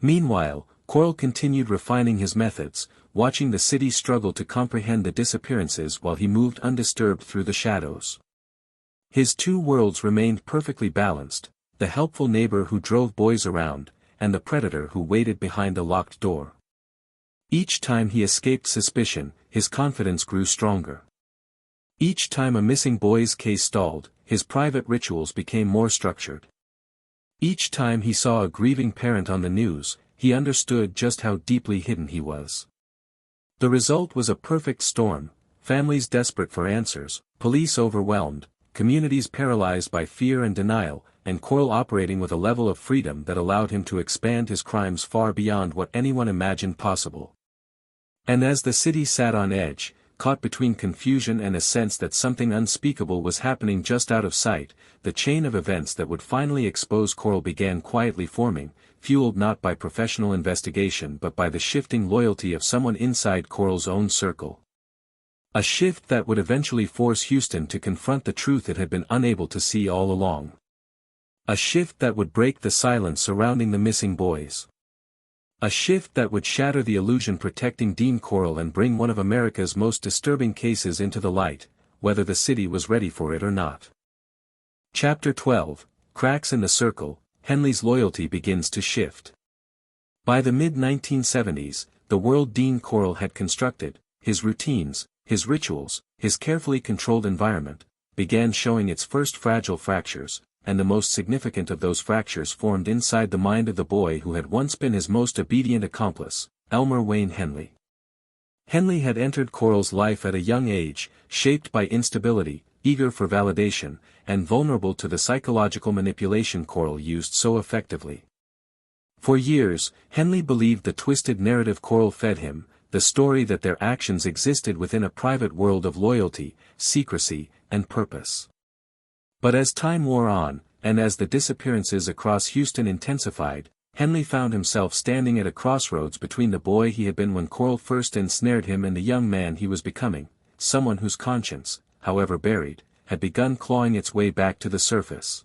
S2: Meanwhile, Corll continued refining his methods, watching the city struggle to comprehend the disappearances while he moved undisturbed through the shadows. His two worlds remained perfectly balanced, the helpful neighbor who drove boys around, and the predator who waited behind a locked door. Each time he escaped suspicion, his confidence grew stronger. Each time a missing boy's case stalled, his private rituals became more structured. Each time he saw a grieving parent on the news, he understood just how deeply hidden he was. The result was a perfect storm, families desperate for answers, police overwhelmed, communities paralyzed by fear and denial, and Corll operating with a level of freedom that allowed him to expand his crimes far beyond what anyone imagined possible. And as the city sat on edge, caught between confusion and a sense that something unspeakable was happening just out of sight, the chain of events that would finally expose Corll began quietly forming, fueled not by professional investigation but by the shifting loyalty of someone inside Corll's own circle. A shift that would eventually force Houston to confront the truth it had been unable to see all along. A shift that would break the silence surrounding the missing boys. A shift that would shatter the illusion protecting Dean Corll and bring one of America's most disturbing cases into the light, whether the city was ready for it or not. Chapter 12, Cracks in the Circle, Henley's loyalty begins to shift. By the mid-1970s, the world Dean Corll had constructed, his routines, his rituals, his carefully controlled environment, began showing its first fragile fractures, and the most significant of those fractures formed inside the mind of the boy who had once been his most obedient accomplice, Elmer Wayne Henley. Henley had entered Corll's life at a young age, shaped by instability, eager for validation, and vulnerable to the psychological manipulation Corll used so effectively. For years, Henley believed the twisted narrative Corll fed him, the story that their actions existed within a private world of loyalty, secrecy, and purpose. But as time wore on, and as the disappearances across Houston intensified, Henley found himself standing at a crossroads between the boy he had been when Corll first ensnared him and the young man he was becoming, someone whose conscience, however buried, had begun clawing its way back to the surface.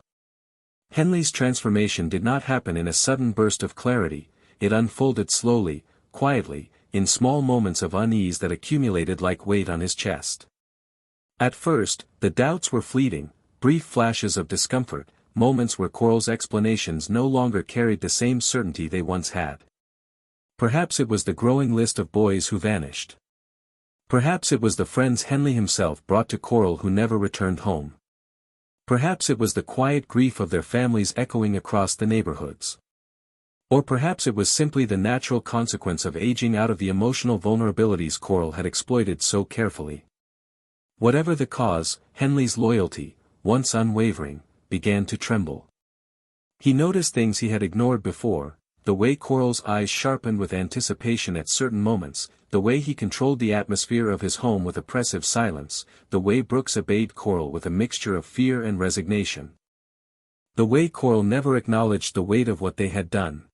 S2: Henley's transformation did not happen in a sudden burst of clarity, it unfolded slowly, quietly, in small moments of unease that accumulated like weight on his chest. At first, the doubts were fleeting, brief flashes of discomfort, moments where Corll's explanations no longer carried the same certainty they once had. Perhaps it was the growing list of boys who vanished. Perhaps it was the friends Henley himself brought to Corll who never returned home. Perhaps it was the quiet grief of their families echoing across the neighborhoods. Or perhaps it was simply the natural consequence of aging out of the emotional vulnerabilities Corll had exploited so carefully. Whatever the cause, Henley's loyalty, once unwavering, began to tremble. He noticed things he had ignored before, the way Corll's eyes sharpened with anticipation at certain moments, the way he controlled the atmosphere of his home with oppressive silence, the way Brooks obeyed Corll with a mixture of fear and resignation. The way Corll never acknowledged the weight of what they had done.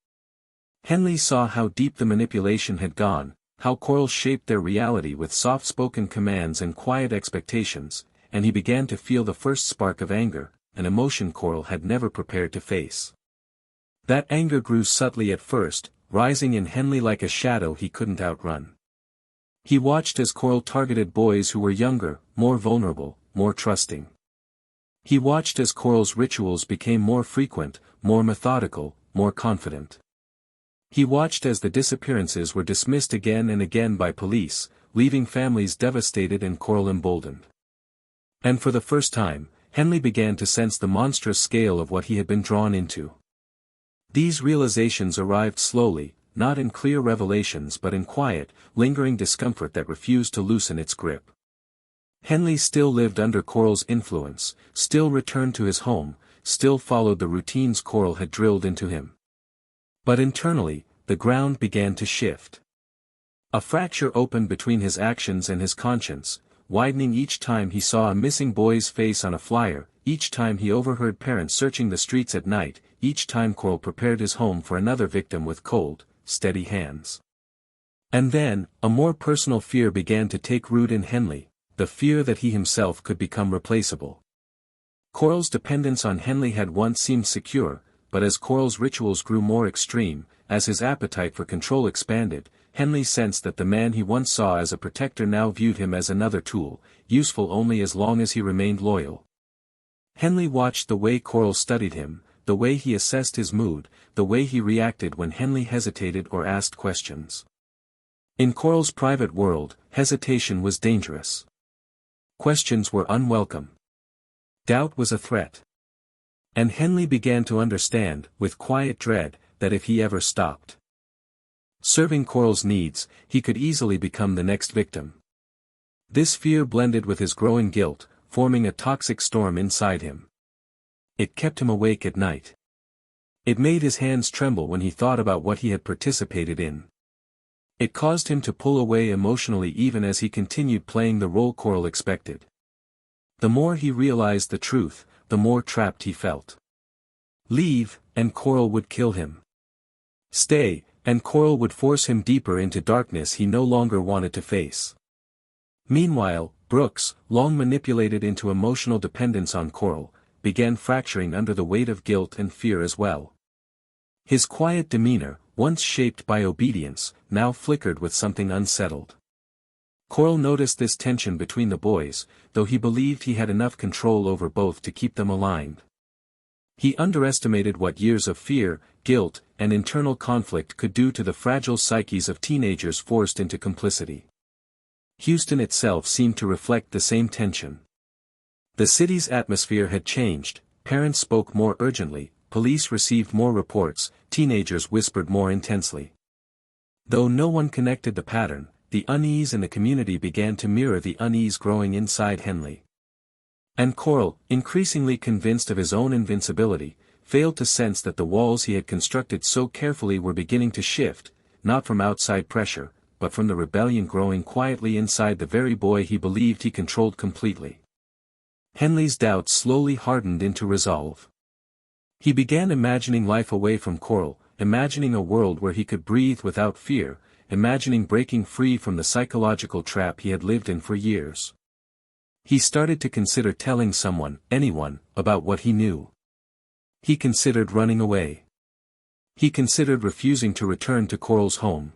S2: Henley saw how deep the manipulation had gone, how Corll shaped their reality with soft-spoken commands and quiet expectations, and he began to feel the first spark of anger, an emotion Corll had never prepared to face. That anger grew subtly at first, rising in Henley like a shadow he couldn't outrun. He watched as Corll targeted boys who were younger, more vulnerable, more trusting. He watched as Corll's rituals became more frequent, more methodical, more confident. He watched as the disappearances were dismissed again and again by police, leaving families devastated and Corll emboldened. And for the first time, Henley began to sense the monstrous scale of what he had been drawn into. These realizations arrived slowly, not in clear revelations but in quiet, lingering discomfort that refused to loosen its grip. Henley still lived under Corll's influence, still returned to his home, still followed the routines Corll had drilled into him. But internally, the ground began to shift. A fracture opened between his actions and his conscience, widening each time he saw a missing boy's face on a flyer, each time he overheard parents searching the streets at night, each time Corll prepared his home for another victim with cold, steady hands. And then, a more personal fear began to take root in Henley, the fear that he himself could become replaceable. Corll's dependence on Henley had once seemed secure, but as Corll's rituals grew more extreme, as his appetite for control expanded, Henley sensed that the man he once saw as a protector now viewed him as another tool, useful only as long as he remained loyal. Henley watched the way Corll studied him, the way he assessed his mood, the way he reacted when Henley hesitated or asked questions. In Corll's private world, hesitation was dangerous. Questions were unwelcome. Doubt was a threat. And Henley began to understand, with quiet dread, that if he ever stopped serving Corll's needs, he could easily become the next victim. This fear blended with his growing guilt, forming a toxic storm inside him. It kept him awake at night. It made his hands tremble when he thought about what he had participated in. It caused him to pull away emotionally even as he continued playing the role Corll expected. The more he realized the truth, the more trapped he felt. Leave, and Corll would kill him. Stay, and Corll would force him deeper into darkness he no longer wanted to face. Meanwhile, Brooks, long manipulated into emotional dependence on Corll, began fracturing under the weight of guilt and fear as well. His quiet demeanor, once shaped by obedience, now flickered with something unsettled. Corll noticed this tension between the boys, though he believed he had enough control over both to keep them aligned. He underestimated what years of fear, guilt, and internal conflict could do to the fragile psyches of teenagers forced into complicity. Houston itself seemed to reflect the same tension. The city's atmosphere had changed, parents spoke more urgently, police received more reports, teenagers whispered more intensely. Though no one connected the pattern, the unease in the community began to mirror the unease growing inside Henley. And Corll, increasingly convinced of his own invincibility, failed to sense that the walls he had constructed so carefully were beginning to shift, not from outside pressure, but from the rebellion growing quietly inside the very boy he believed he controlled completely. Henley's doubts slowly hardened into resolve. He began imagining life away from Corll, imagining a world where he could breathe without fear, imagining breaking free from the psychological trap he had lived in for years. He started to consider telling someone, anyone, about what he knew. He considered running away. He considered refusing to return to Corll's home.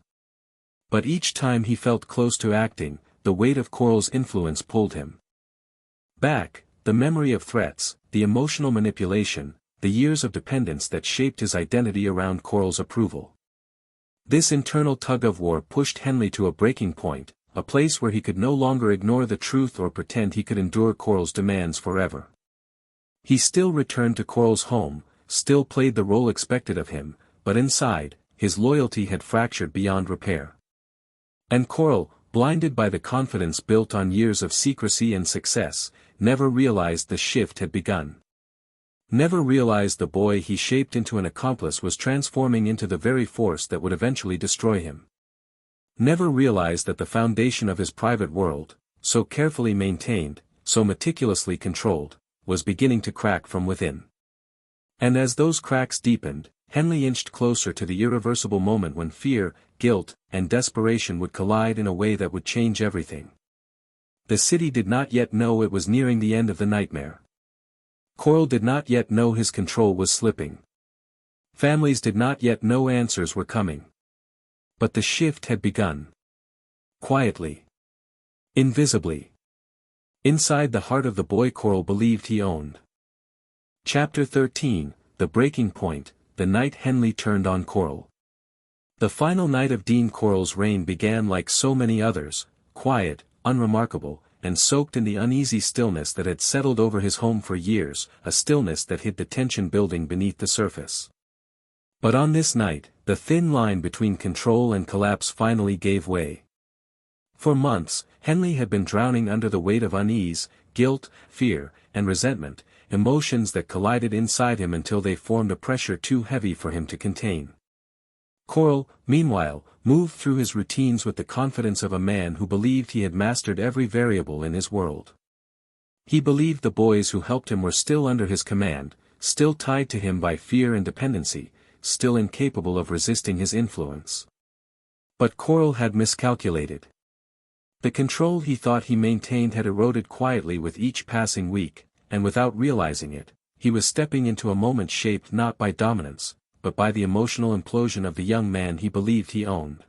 S2: But each time he felt close to acting, the weight of Corll's influence pulled him back, the memory of threats, the emotional manipulation, the years of dependence that shaped his identity around Corll's approval. This internal tug-of-war pushed Henley to a breaking point, a place where he could no longer ignore the truth or pretend he could endure Corll's demands forever. He still returned to Corll's home, still played the role expected of him, but inside, his loyalty had fractured beyond repair. And Corll, blinded by the confidence built on years of secrecy and success, never realized the shift had begun. Never realized the boy he shaped into an accomplice was transforming into the very force that would eventually destroy him. Never realized that the foundation of his private world, so carefully maintained, so meticulously controlled, was beginning to crack from within. And as those cracks deepened, Henley inched closer to the irreversible moment when fear, guilt, and desperation would collide in a way that would change everything. The city did not yet know it was nearing the end of the nightmare. Corll did not yet know his control was slipping. Families did not yet know answers were coming. But the shift had begun. Quietly. Invisibly. Inside the heart of the boy Corll believed he owned. Chapter 13, the breaking point, the night Henley turned on Corll. The final night of Dean Corll's reign began like so many others, quiet, unremarkable, and soaked in the uneasy stillness that had settled over his home for years, a stillness that hid the tension building beneath the surface. But on this night, the thin line between control and collapse finally gave way. For months, Henley had been drowning under the weight of unease, guilt, fear, and resentment, emotions that collided inside him until they formed a pressure too heavy for him to contain. Corll, meanwhile, moved through his routines with the confidence of a man who believed he had mastered every variable in his world. He believed the boys who helped him were still under his command, still tied to him by fear and dependency, still incapable of resisting his influence. But Corll had miscalculated. The control he thought he maintained had eroded quietly with each passing week, and without realizing it, he was stepping into a moment shaped not by dominance, but by the emotional implosion of the young man he believed he owned.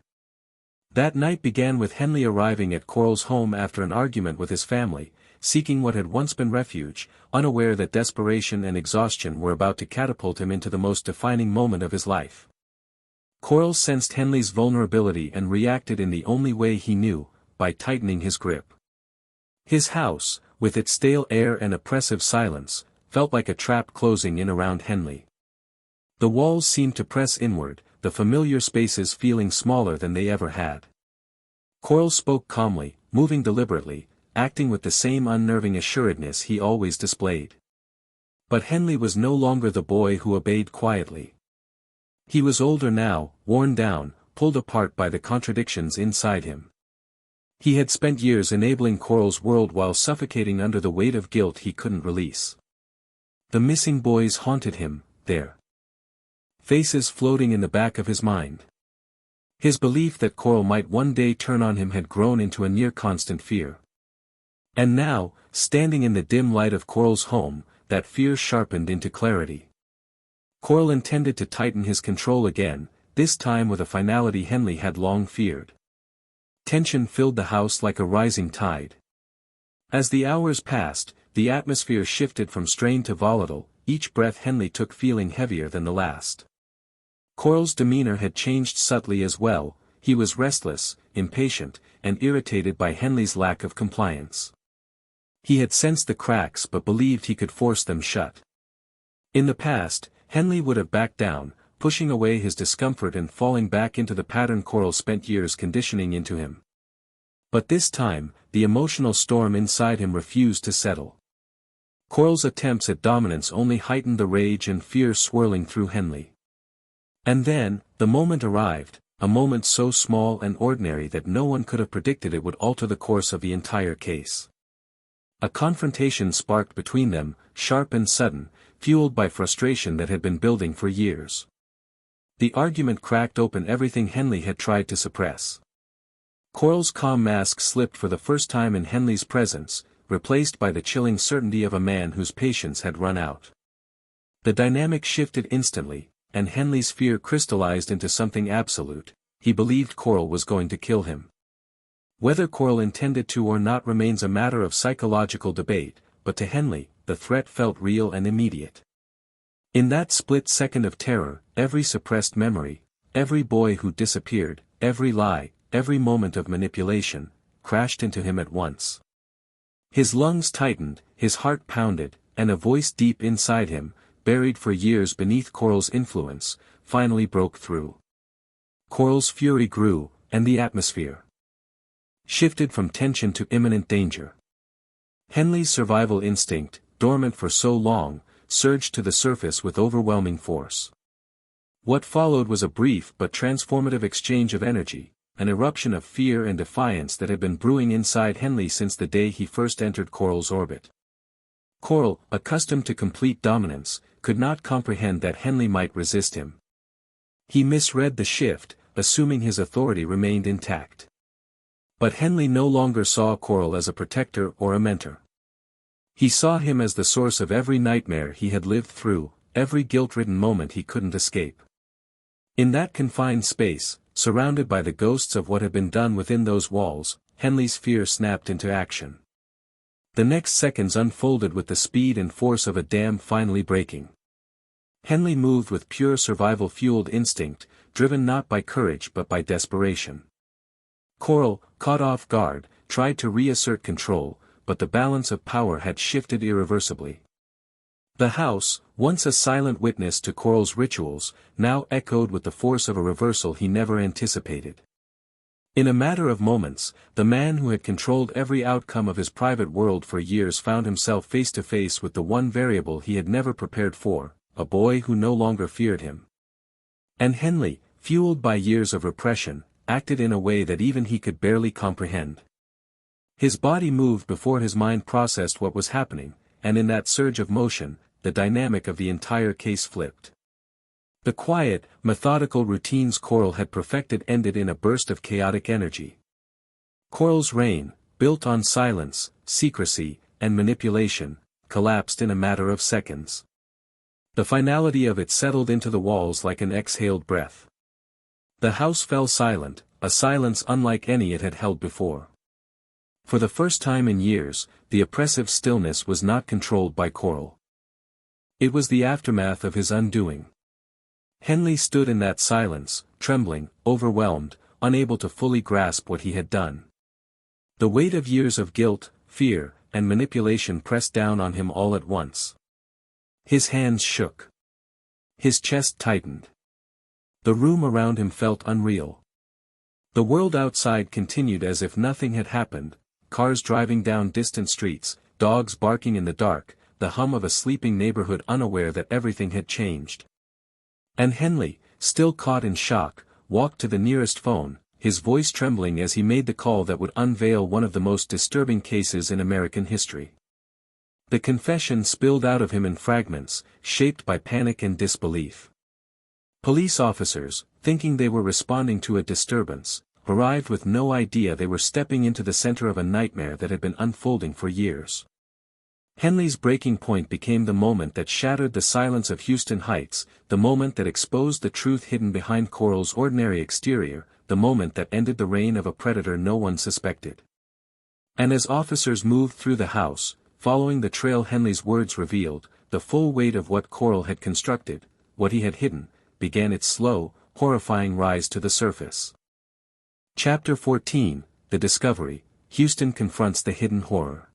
S2: That night began with Henley arriving at Corll's home after an argument with his family, seeking what had once been refuge, unaware that desperation and exhaustion were about to catapult him into the most defining moment of his life. Corll sensed Henley's vulnerability and reacted in the only way he knew, by tightening his grip. His house, with its stale air and oppressive silence, felt like a trap closing in around Henley. The walls seemed to press inward, the familiar spaces feeling smaller than they ever had. Corll spoke calmly, moving deliberately, acting with the same unnerving assuredness he always displayed. But Henley was no longer the boy who obeyed quietly. He was older now, worn down, pulled apart by the contradictions inside him. He had spent years enabling Corll's world while suffocating under the weight of guilt he couldn't release. The missing boys haunted him, their faces floating in the back of his mind. His belief that Corll might one day turn on him had grown into a near-constant fear. And now, standing in the dim light of Corll's home, that fear sharpened into clarity. Corll intended to tighten his control again, this time with a finality Henley had long feared. Tension filled the house like a rising tide. As the hours passed, the atmosphere shifted from strained to volatile, each breath Henley took feeling heavier than the last. Corll's demeanor had changed subtly as well, he was restless, impatient, and irritated by Henley's lack of compliance. He had sensed the cracks but believed he could force them shut. In the past, Henley would have backed down, pushing away his discomfort and falling back into the pattern Corll spent years conditioning into him. But this time, the emotional storm inside him refused to settle. Corll's attempts at dominance only heightened the rage and fear swirling through Henley. And then, the moment arrived, a moment so small and ordinary that no one could have predicted it would alter the course of the entire case. A confrontation sparked between them, sharp and sudden, fueled by frustration that had been building for years. The argument cracked open everything Henley had tried to suppress. Corll's calm mask slipped for the first time in Henley's presence, replaced by the chilling certainty of a man whose patience had run out. The dynamic shifted instantly, and Henley's fear crystallized into something absolute. He believed Corll was going to kill him. Whether Corll intended to or not remains a matter of psychological debate, but to Henley, the threat felt real and immediate. In that split second of terror, every suppressed memory, every boy who disappeared, every lie, every moment of manipulation, crashed into him at once. His lungs tightened, his heart pounded, and a voice deep inside him, buried for years beneath Corll's influence, finally broke through. Corll's fury grew, and the atmosphere shifted from tension to imminent danger. Henley's survival instinct, dormant for so long, surged to the surface with overwhelming force. What followed was a brief but transformative exchange of energy, an eruption of fear and defiance that had been brewing inside Henley since the day he first entered Corll's orbit. Corll, accustomed to complete dominance, could not comprehend that Henley might resist him. He misread the shift, assuming his authority remained intact. But Henley no longer saw Corll as a protector or a mentor. He saw him as the source of every nightmare he had lived through, every guilt-ridden moment he couldn't escape. In that confined space, surrounded by the ghosts of what had been done within those walls, Henley's fear snapped into action. The next seconds unfolded with the speed and force of a dam finally breaking. Henley moved with pure survival-fueled instinct, driven not by courage but by desperation. Corll, caught off guard, tried to reassert control, but the balance of power had shifted irreversibly. The house, once a silent witness to Corll's rituals, now echoed with the force of a reversal he never anticipated. In a matter of moments, the man who had controlled every outcome of his private world for years found himself face to face with the one variable he had never prepared for, a boy who no longer feared him. And Henley, fueled by years of repression, acted in a way that even he could barely comprehend. His body moved before his mind processed what was happening, and in that surge of motion, the dynamic of the entire case flipped. The quiet, methodical routines Corll had perfected ended in a burst of chaotic energy. Corll's reign, built on silence, secrecy, and manipulation, collapsed in a matter of seconds. The finality of it settled into the walls like an exhaled breath. The house fell silent, a silence unlike any it had held before. For the first time in years, the oppressive stillness was not controlled by Corll. It was the aftermath of his undoing. Henley stood in that silence, trembling, overwhelmed, unable to fully grasp what he had done. The weight of years of guilt, fear, and manipulation pressed down on him all at once. His hands shook. His chest tightened. The room around him felt unreal. The world outside continued as if nothing had happened, cars driving down distant streets, dogs barking in the dark, the hum of a sleeping neighborhood unaware that everything had changed. And Henley, still caught in shock, walked to the nearest phone, his voice trembling as he made the call that would unveil one of the most disturbing cases in American history. The confession spilled out of him in fragments, shaped by panic and disbelief. Police officers, thinking they were responding to a disturbance, arrived with no idea they were stepping into the center of a nightmare that had been unfolding for years. Henley's breaking point became the moment that shattered the silence of Houston Heights, the moment that exposed the truth hidden behind Corll's ordinary exterior, the moment that ended the reign of a predator no one suspected. And as officers moved through the house, following the trail Henley's words revealed, the full weight of what Corll had constructed, what he had hidden, began its slow, horrifying rise to the surface. Chapter 14, The Discovery, Houston confronts the hidden horror.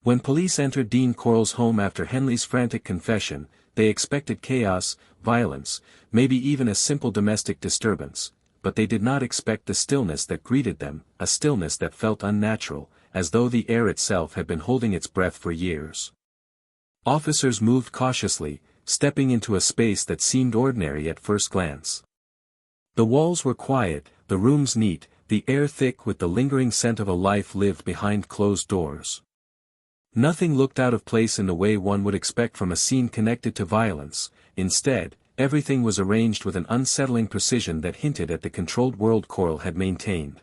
S2: When police entered Dean Corll's home after Henley's frantic confession, they expected chaos, violence, maybe even a simple domestic disturbance, but they did not expect the stillness that greeted them, a stillness that felt unnatural, as though the air itself had been holding its breath for years. Officers moved cautiously, stepping into a space that seemed ordinary at first glance. The walls were quiet, the rooms neat, the air thick with the lingering scent of a life lived behind closed doors. Nothing looked out of place in the way one would expect from a scene connected to violence. Instead, everything was arranged with an unsettling precision that hinted at the controlled world Corll had maintained.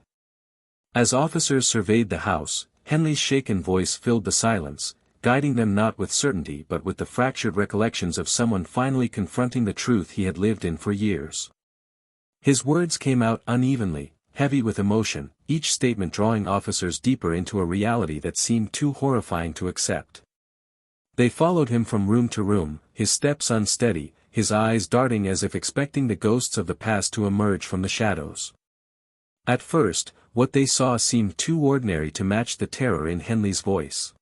S2: As officers surveyed the house, Henley's shaken voice filled the silence, guiding them not with certainty but with the fractured recollections of someone finally confronting the truth he had lived in for years. His words came out unevenly, heavy with emotion, each statement drawing officers deeper into a reality that seemed too horrifying to accept. They followed him from room to room, his steps unsteady, his eyes darting as if expecting the ghosts of the past to emerge from the shadows. At first, what they saw seemed too ordinary to match the terror in Henley's voice.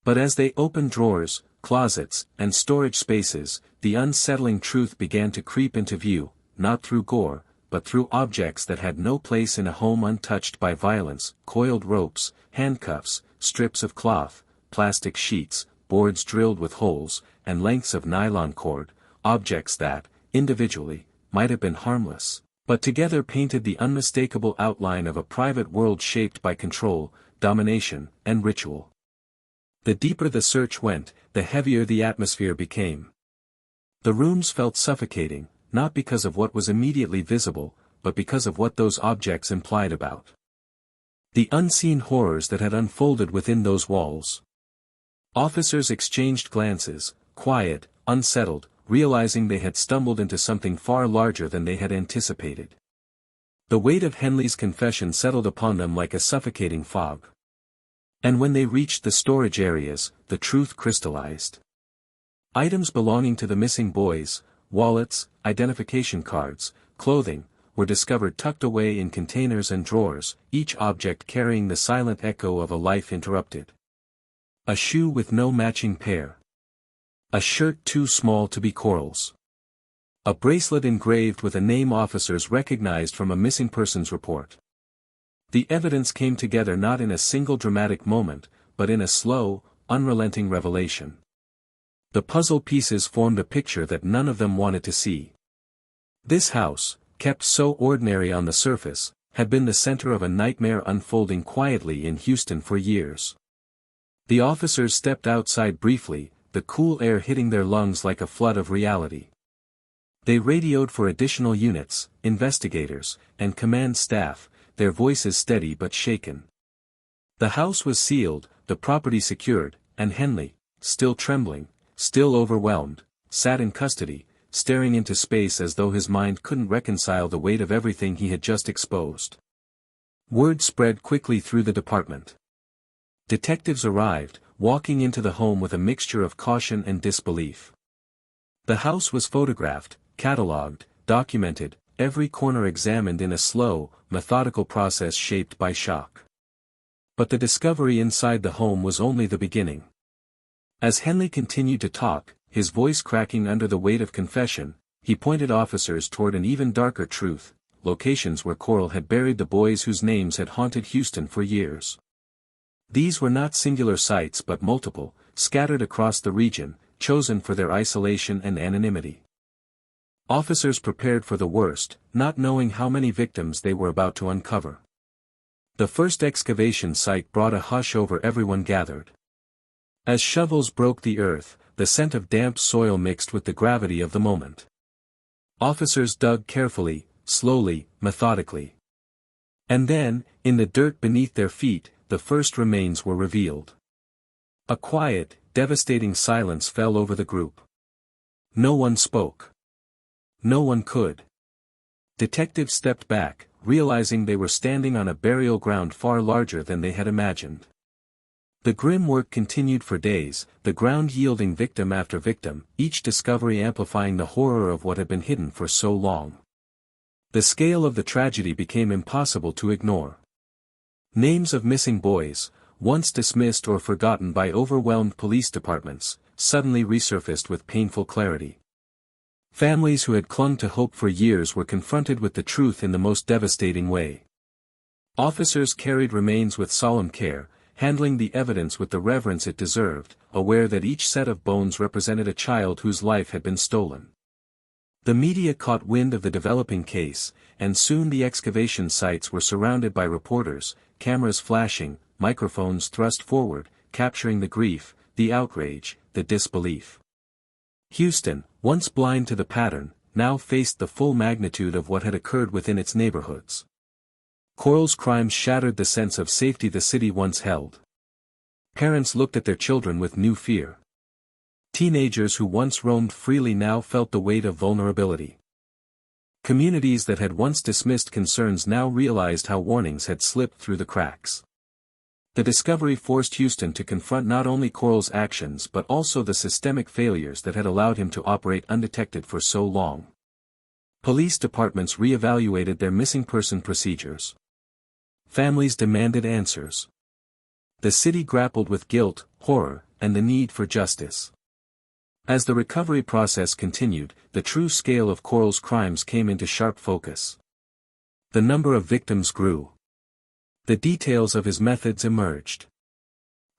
S2: But as they opened drawers, closets, and storage spaces, the unsettling truth began to creep into view, not through gore, but through objects that had no place in a home untouched by violence: coiled ropes, handcuffs, strips of cloth, plastic sheets, boards drilled with holes, and lengths of nylon cord, objects that, individually, might have been harmless, but together painted the unmistakable outline of a private world shaped by control, domination, and ritual. The deeper the search went, the heavier the atmosphere became. The rooms felt suffocating, not because of what was immediately visible, but because of what those objects implied about the unseen horrors that had unfolded within those walls. Officers exchanged glances, quiet, unsettled, realizing they had stumbled into something far larger than they had anticipated. The weight of Henley's confession settled upon them like a suffocating fog. And when they reached the storage areas, the truth crystallized. Items belonging to the missing boys, wallets, identification cards, clothing, were discovered tucked away in containers and drawers, each object carrying the silent echo of a life interrupted. A shoe with no matching pair. A shirt too small to be Corll's. A bracelet engraved with a name officers recognized from a missing persons report. The evidence came together not in a single dramatic moment, but in a slow, unrelenting revelation. The puzzle pieces formed a picture that none of them wanted to see. This house, kept so ordinary on the surface, had been the center of a nightmare unfolding quietly in Houston for years. The officers stepped outside briefly, the cool air hitting their lungs like a flood of reality. They radioed for additional units, investigators, and command staff, their voices steady but shaken. The house was sealed, the property secured, and Henley, still trembling, still overwhelmed, sat in custody, staring into space as though his mind couldn't reconcile the weight of everything he had just exposed. Word spread quickly through the department. Detectives arrived, walking into the home with a mixture of caution and disbelief. The house was photographed, catalogued, documented, every corner examined in a slow, methodical process shaped by shock. But the discovery inside the home was only the beginning. As Henley continued to talk, his voice cracking under the weight of confession, he pointed officers toward an even darker truth, locations where Corll had buried the boys whose names had haunted Houston for years. These were not singular sites but multiple, scattered across the region, chosen for their isolation and anonymity. Officers prepared for the worst, not knowing how many victims they were about to uncover. The first excavation site brought a hush over everyone gathered. As shovels broke the earth, the scent of damp soil mixed with the gravity of the moment. Officers dug carefully, slowly, methodically. And then, in the dirt beneath their feet, the first remains were revealed. A quiet, devastating silence fell over the group. No one spoke. No one could. Detectives stepped back, realizing they were standing on a burial ground far larger than they had imagined. The grim work continued for days, the ground yielding victim after victim, each discovery amplifying the horror of what had been hidden for so long. The scale of the tragedy became impossible to ignore. Names of missing boys, once dismissed or forgotten by overwhelmed police departments, suddenly resurfaced with painful clarity. Families who had clung to hope for years were confronted with the truth in the most devastating way. Officers carried remains with solemn care, handling the evidence with the reverence it deserved, aware that each set of bones represented a child whose life had been stolen. The media caught wind of the developing case, and soon the excavation sites were surrounded by reporters, cameras flashing, microphones thrust forward, capturing the grief, the outrage, the disbelief. Houston, once blind to the pattern, now faced the full magnitude of what had occurred within its neighborhoods. Corll's crimes shattered the sense of safety the city once held. Parents looked at their children with new fear. Teenagers who once roamed freely now felt the weight of vulnerability. Communities that had once dismissed concerns now realized how warnings had slipped through the cracks. The discovery forced Houston to confront not only Corll's actions but also the systemic failures that had allowed him to operate undetected for so long. Police departments re-evaluated their missing person procedures. Families demanded answers. The city grappled with guilt, horror, and the need for justice. As the recovery process continued, the true scale of Corll's crimes came into sharp focus. The number of victims grew. The details of his methods emerged.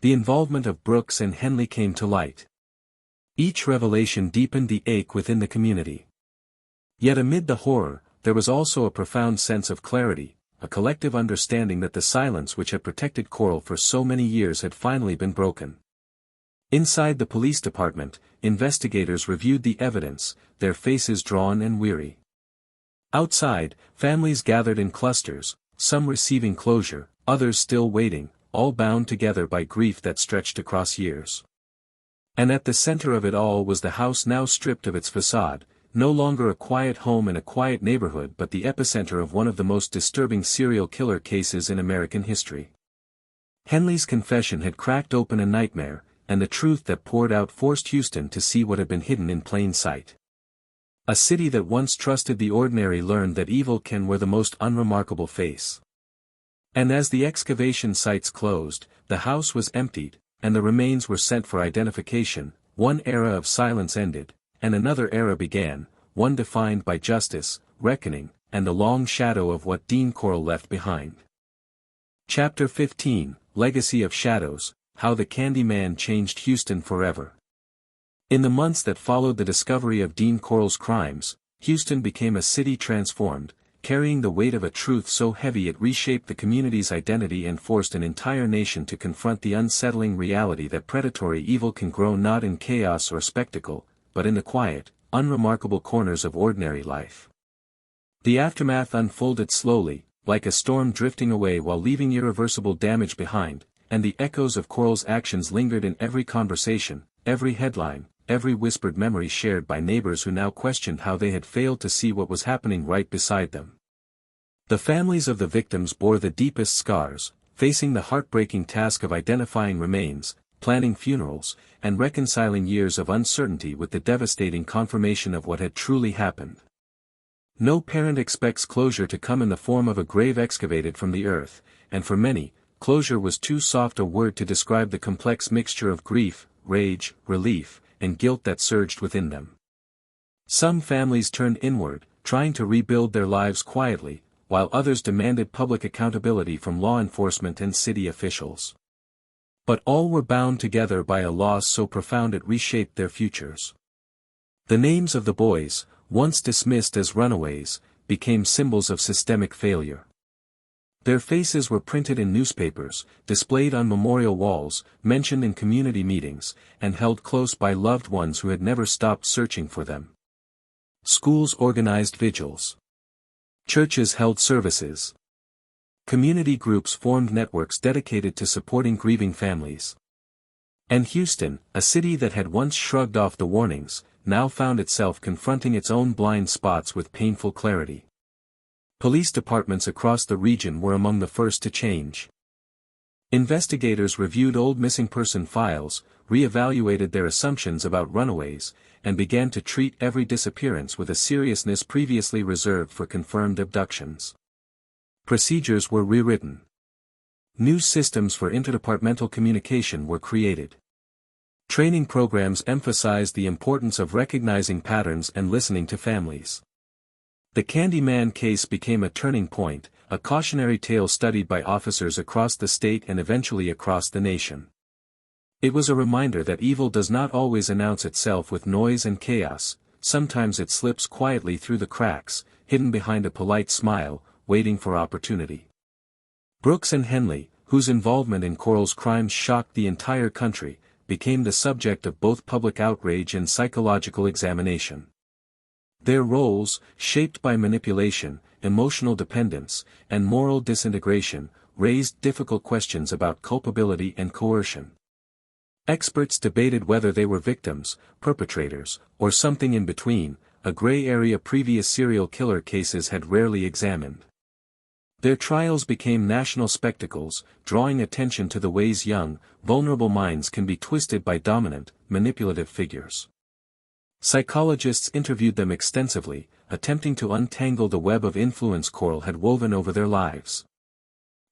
S2: The involvement of Brooks and Henley came to light. Each revelation deepened the ache within the community. Yet amid the horror, there was also a profound sense of clarity, a collective understanding that the silence which had protected Corll for so many years had finally been broken. Inside the police department, investigators reviewed the evidence, their faces drawn and weary. Outside, families gathered in clusters, some receiving closure, others still waiting, all bound together by grief that stretched across years. And at the center of it all was the house now stripped of its façade, no longer a quiet home in a quiet neighborhood but the epicenter of one of the most disturbing serial killer cases in American history. Henley's confession had cracked open a nightmare, and the truth that poured out forced Houston to see what had been hidden in plain sight. A city that once trusted the ordinary learned that evil can wear the most unremarkable face. And as the excavation sites closed, the house was emptied, and the remains were sent for identification. One era of silence ended, and another era began, one defined by justice, reckoning, and the long shadow of what Dean Corll left behind. Chapter 15, Legacy of Shadows, How the Candyman Changed Houston Forever. In the months that followed the discovery of Dean Corll's crimes, Houston became a city transformed, carrying the weight of a truth so heavy it reshaped the community's identity and forced an entire nation to confront the unsettling reality that predatory evil can grow not in chaos or spectacle, but in the quiet, unremarkable corners of ordinary life. The aftermath unfolded slowly, like a storm drifting away while leaving irreversible damage behind, and the echoes of Corll's actions lingered in every conversation, every headline, every whispered memory shared by neighbors who now questioned how they had failed to see what was happening right beside them. The families of the victims bore the deepest scars, facing the heartbreaking task of identifying remains, planning funerals, and reconciling years of uncertainty with the devastating confirmation of what had truly happened. No parent expects closure to come in the form of a grave excavated from the earth, and for many, closure was too soft a word to describe the complex mixture of grief, rage, relief, and guilt that surged within them. Some families turned inward, trying to rebuild their lives quietly, while others demanded public accountability from law enforcement and city officials. But all were bound together by a loss so profound it reshaped their futures. The names of the boys, once dismissed as runaways, became symbols of systemic failure. Their faces were printed in newspapers, displayed on memorial walls, mentioned in community meetings, and held close by loved ones who had never stopped searching for them. Schools organized vigils. Churches held services. Community groups formed networks dedicated to supporting grieving families. And Houston, a city that had once shrugged off the warnings, now found itself confronting its own blind spots with painful clarity. Police departments across the region were among the first to change. Investigators reviewed old missing person files, re-evaluated their assumptions about runaways, and began to treat every disappearance with a seriousness previously reserved for confirmed abductions. Procedures were rewritten. New systems for interdepartmental communication were created. Training programs emphasized the importance of recognizing patterns and listening to families. The Candyman case became a turning point, a cautionary tale studied by officers across the state and eventually across the nation. It was a reminder that evil does not always announce itself with noise and chaos, sometimes it slips quietly through the cracks, hidden behind a polite smile, waiting for opportunity. Brooks and Henley, whose involvement in Corll's crimes shocked the entire country, became the subject of both public outrage and psychological examination. Their roles, shaped by manipulation, emotional dependence, and moral disintegration, raised difficult questions about culpability and coercion. Experts debated whether they were victims, perpetrators, or something in between, a gray area previous serial killer cases had rarely examined. Their trials became national spectacles, drawing attention to the ways young, vulnerable minds can be twisted by dominant, manipulative figures. Psychologists interviewed them extensively, attempting to untangle the web of influence Corll had woven over their lives.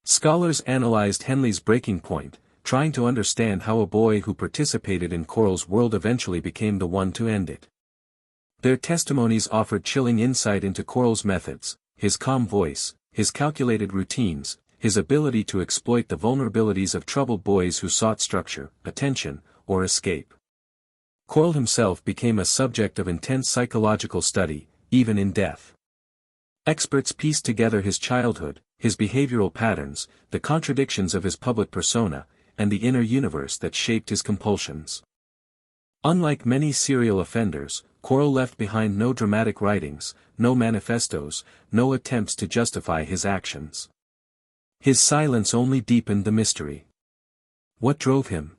S2: Scholars analyzed Henley's breaking point, trying to understand how a boy who participated in Corll's world eventually became the one to end it. Their testimonies offered chilling insight into Corll's methods, his calm voice, his calculated routines, his ability to exploit the vulnerabilities of troubled boys who sought structure, attention, or escape. Corll himself became a subject of intense psychological study, even in death. Experts pieced together his childhood, his behavioral patterns, the contradictions of his public persona, and the inner universe that shaped his compulsions. Unlike many serial offenders, Corll left behind no dramatic writings, no manifestos, no attempts to justify his actions. His silence only deepened the mystery. What drove him?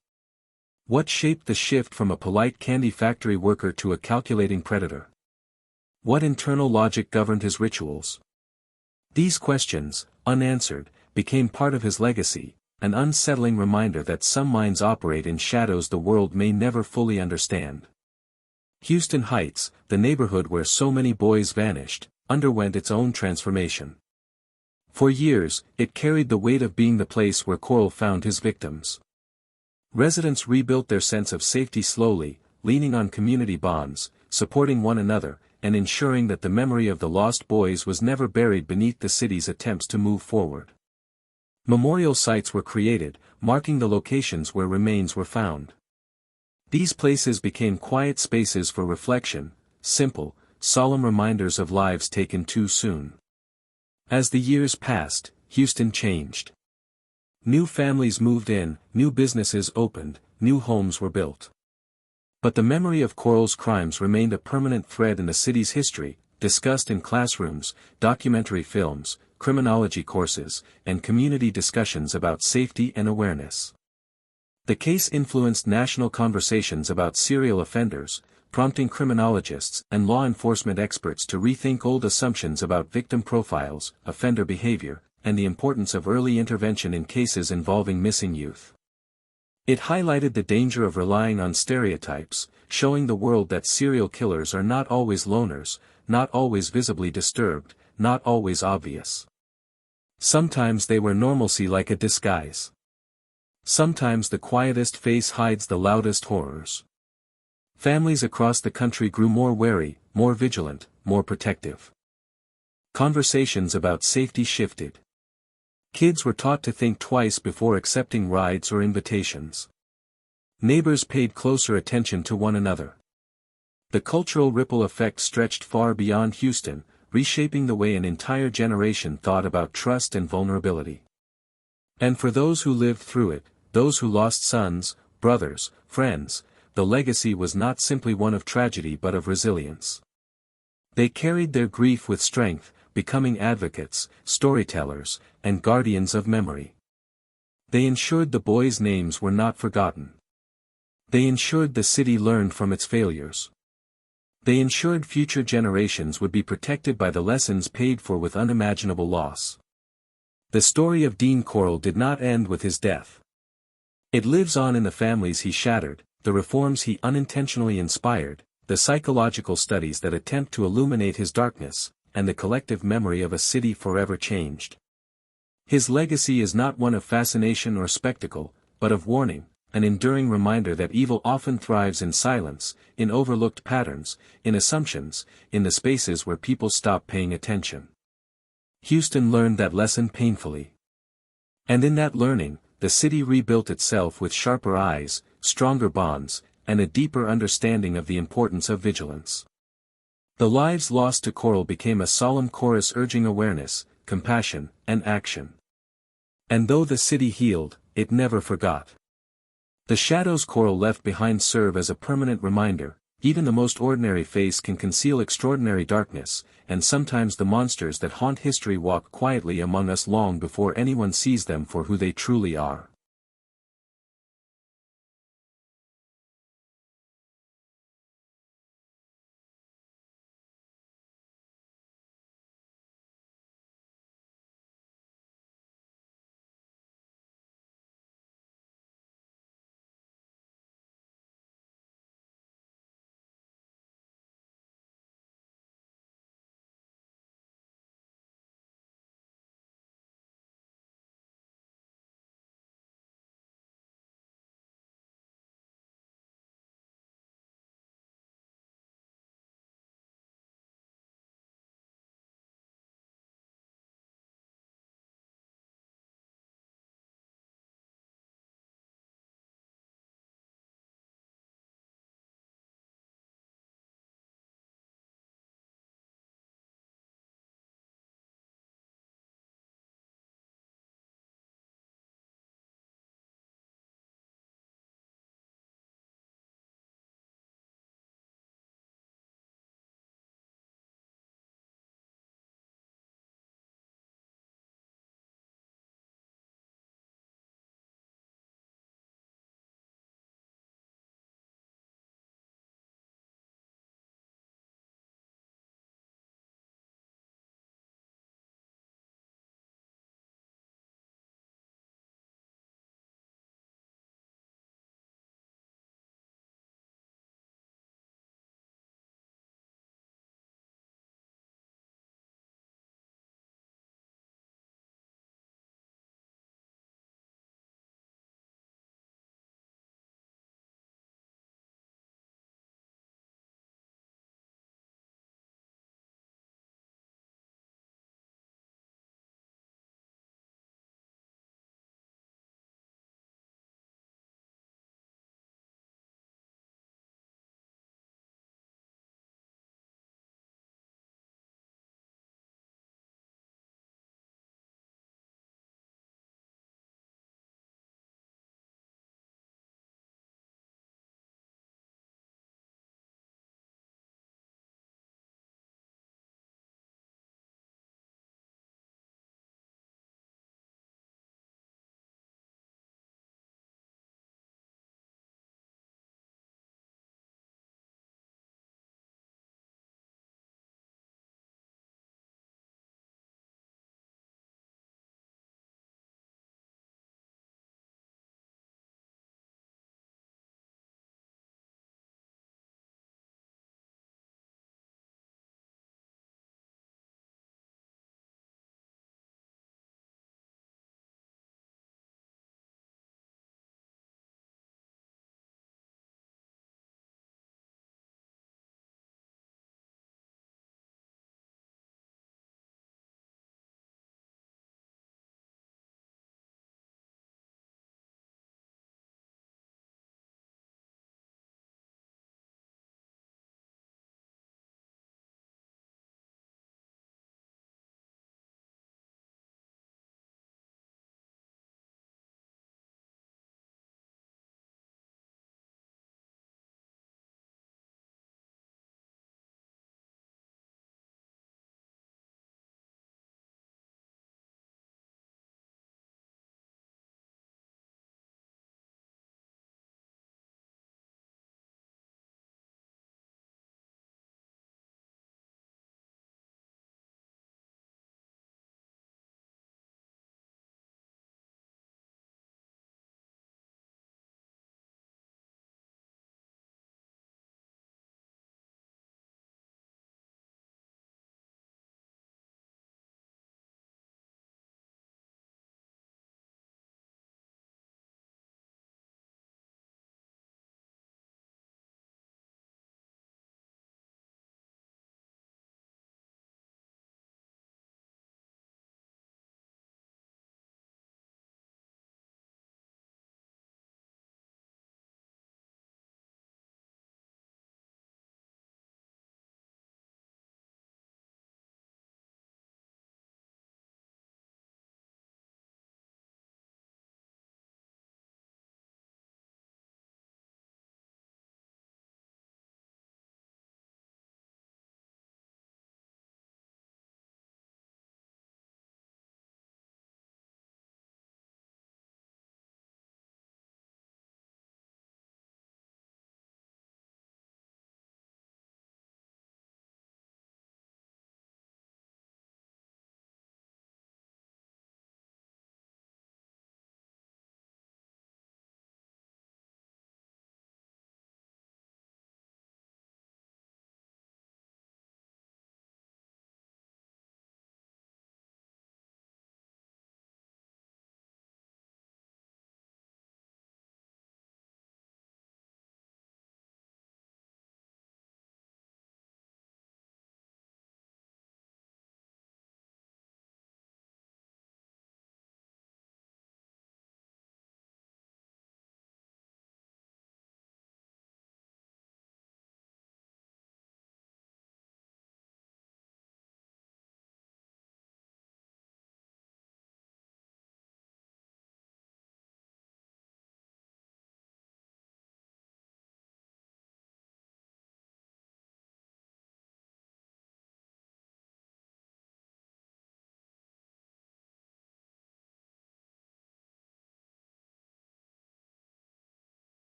S2: What shaped the shift from a polite candy factory worker to a calculating predator? What internal logic governed his rituals? These questions, unanswered, became part of his legacy, an unsettling reminder that some minds operate in shadows the world may never fully understand. Houston Heights, the neighborhood where so many boys vanished, underwent its own transformation. For years, it carried the weight of being the place where Corll found his victims. Residents rebuilt their sense of safety slowly, leaning on community bonds, supporting one another, and ensuring that the memory of the lost boys was never buried beneath the city's attempts to move forward. Memorial sites were created, marking the locations where remains were found. These places became quiet spaces for reflection, simple, solemn reminders of lives taken too soon. As the years passed, Houston changed. New families moved in, new businesses opened, new homes were built. But the memory of Corll's crimes remained a permanent thread in the city's history, discussed in classrooms, documentary films, criminology courses, and community discussions about safety and awareness. The case influenced national conversations about serial offenders, prompting criminologists and law enforcement experts to rethink old assumptions about victim profiles, offender behavior, and the importance of early intervention in cases involving missing youth. It highlighted the danger of relying on stereotypes, showing the world that serial killers are not always loners, not always visibly disturbed, not always obvious. Sometimes they wear normalcy like a disguise. Sometimes the quietest face hides the loudest horrors. Families across the country grew more wary, more vigilant, more protective. Conversations about safety shifted. Kids were taught to think twice before accepting rides or invitations. Neighbors paid closer attention to one another. The cultural ripple effect stretched far beyond Houston, reshaping the way an entire generation thought about trust and vulnerability. And for those who lived through it, those who lost sons, brothers, friends, the legacy was not simply one of tragedy but of resilience. They carried their grief with strength, becoming advocates, storytellers, and guardians of memory. They ensured the boys' names were not forgotten. They ensured the city learned from its failures. They ensured future generations would be protected by the lessons paid for with unimaginable loss. The story of Dean Corll did not end with his death. It lives on in the families he shattered, the reforms he unintentionally inspired, the psychological studies that attempt to illuminate his darkness, and the collective memory of a city forever changed. His legacy is not one of fascination or spectacle, but of warning, an enduring reminder that evil often thrives in silence, in overlooked patterns, in assumptions, in the spaces where people stop paying attention. Houston learned that lesson painfully. And in that learning, the city rebuilt itself with sharper eyes, stronger bonds, and a deeper understanding of the importance of vigilance. The lives lost to Corll became a solemn chorus urging awareness, compassion, and action. And though the city healed, it never forgot. The shadows Corll left behind serve as a permanent reminder, even the most ordinary face can conceal extraordinary darkness, and sometimes the monsters that haunt history walk quietly among us long before anyone sees them for who they truly are.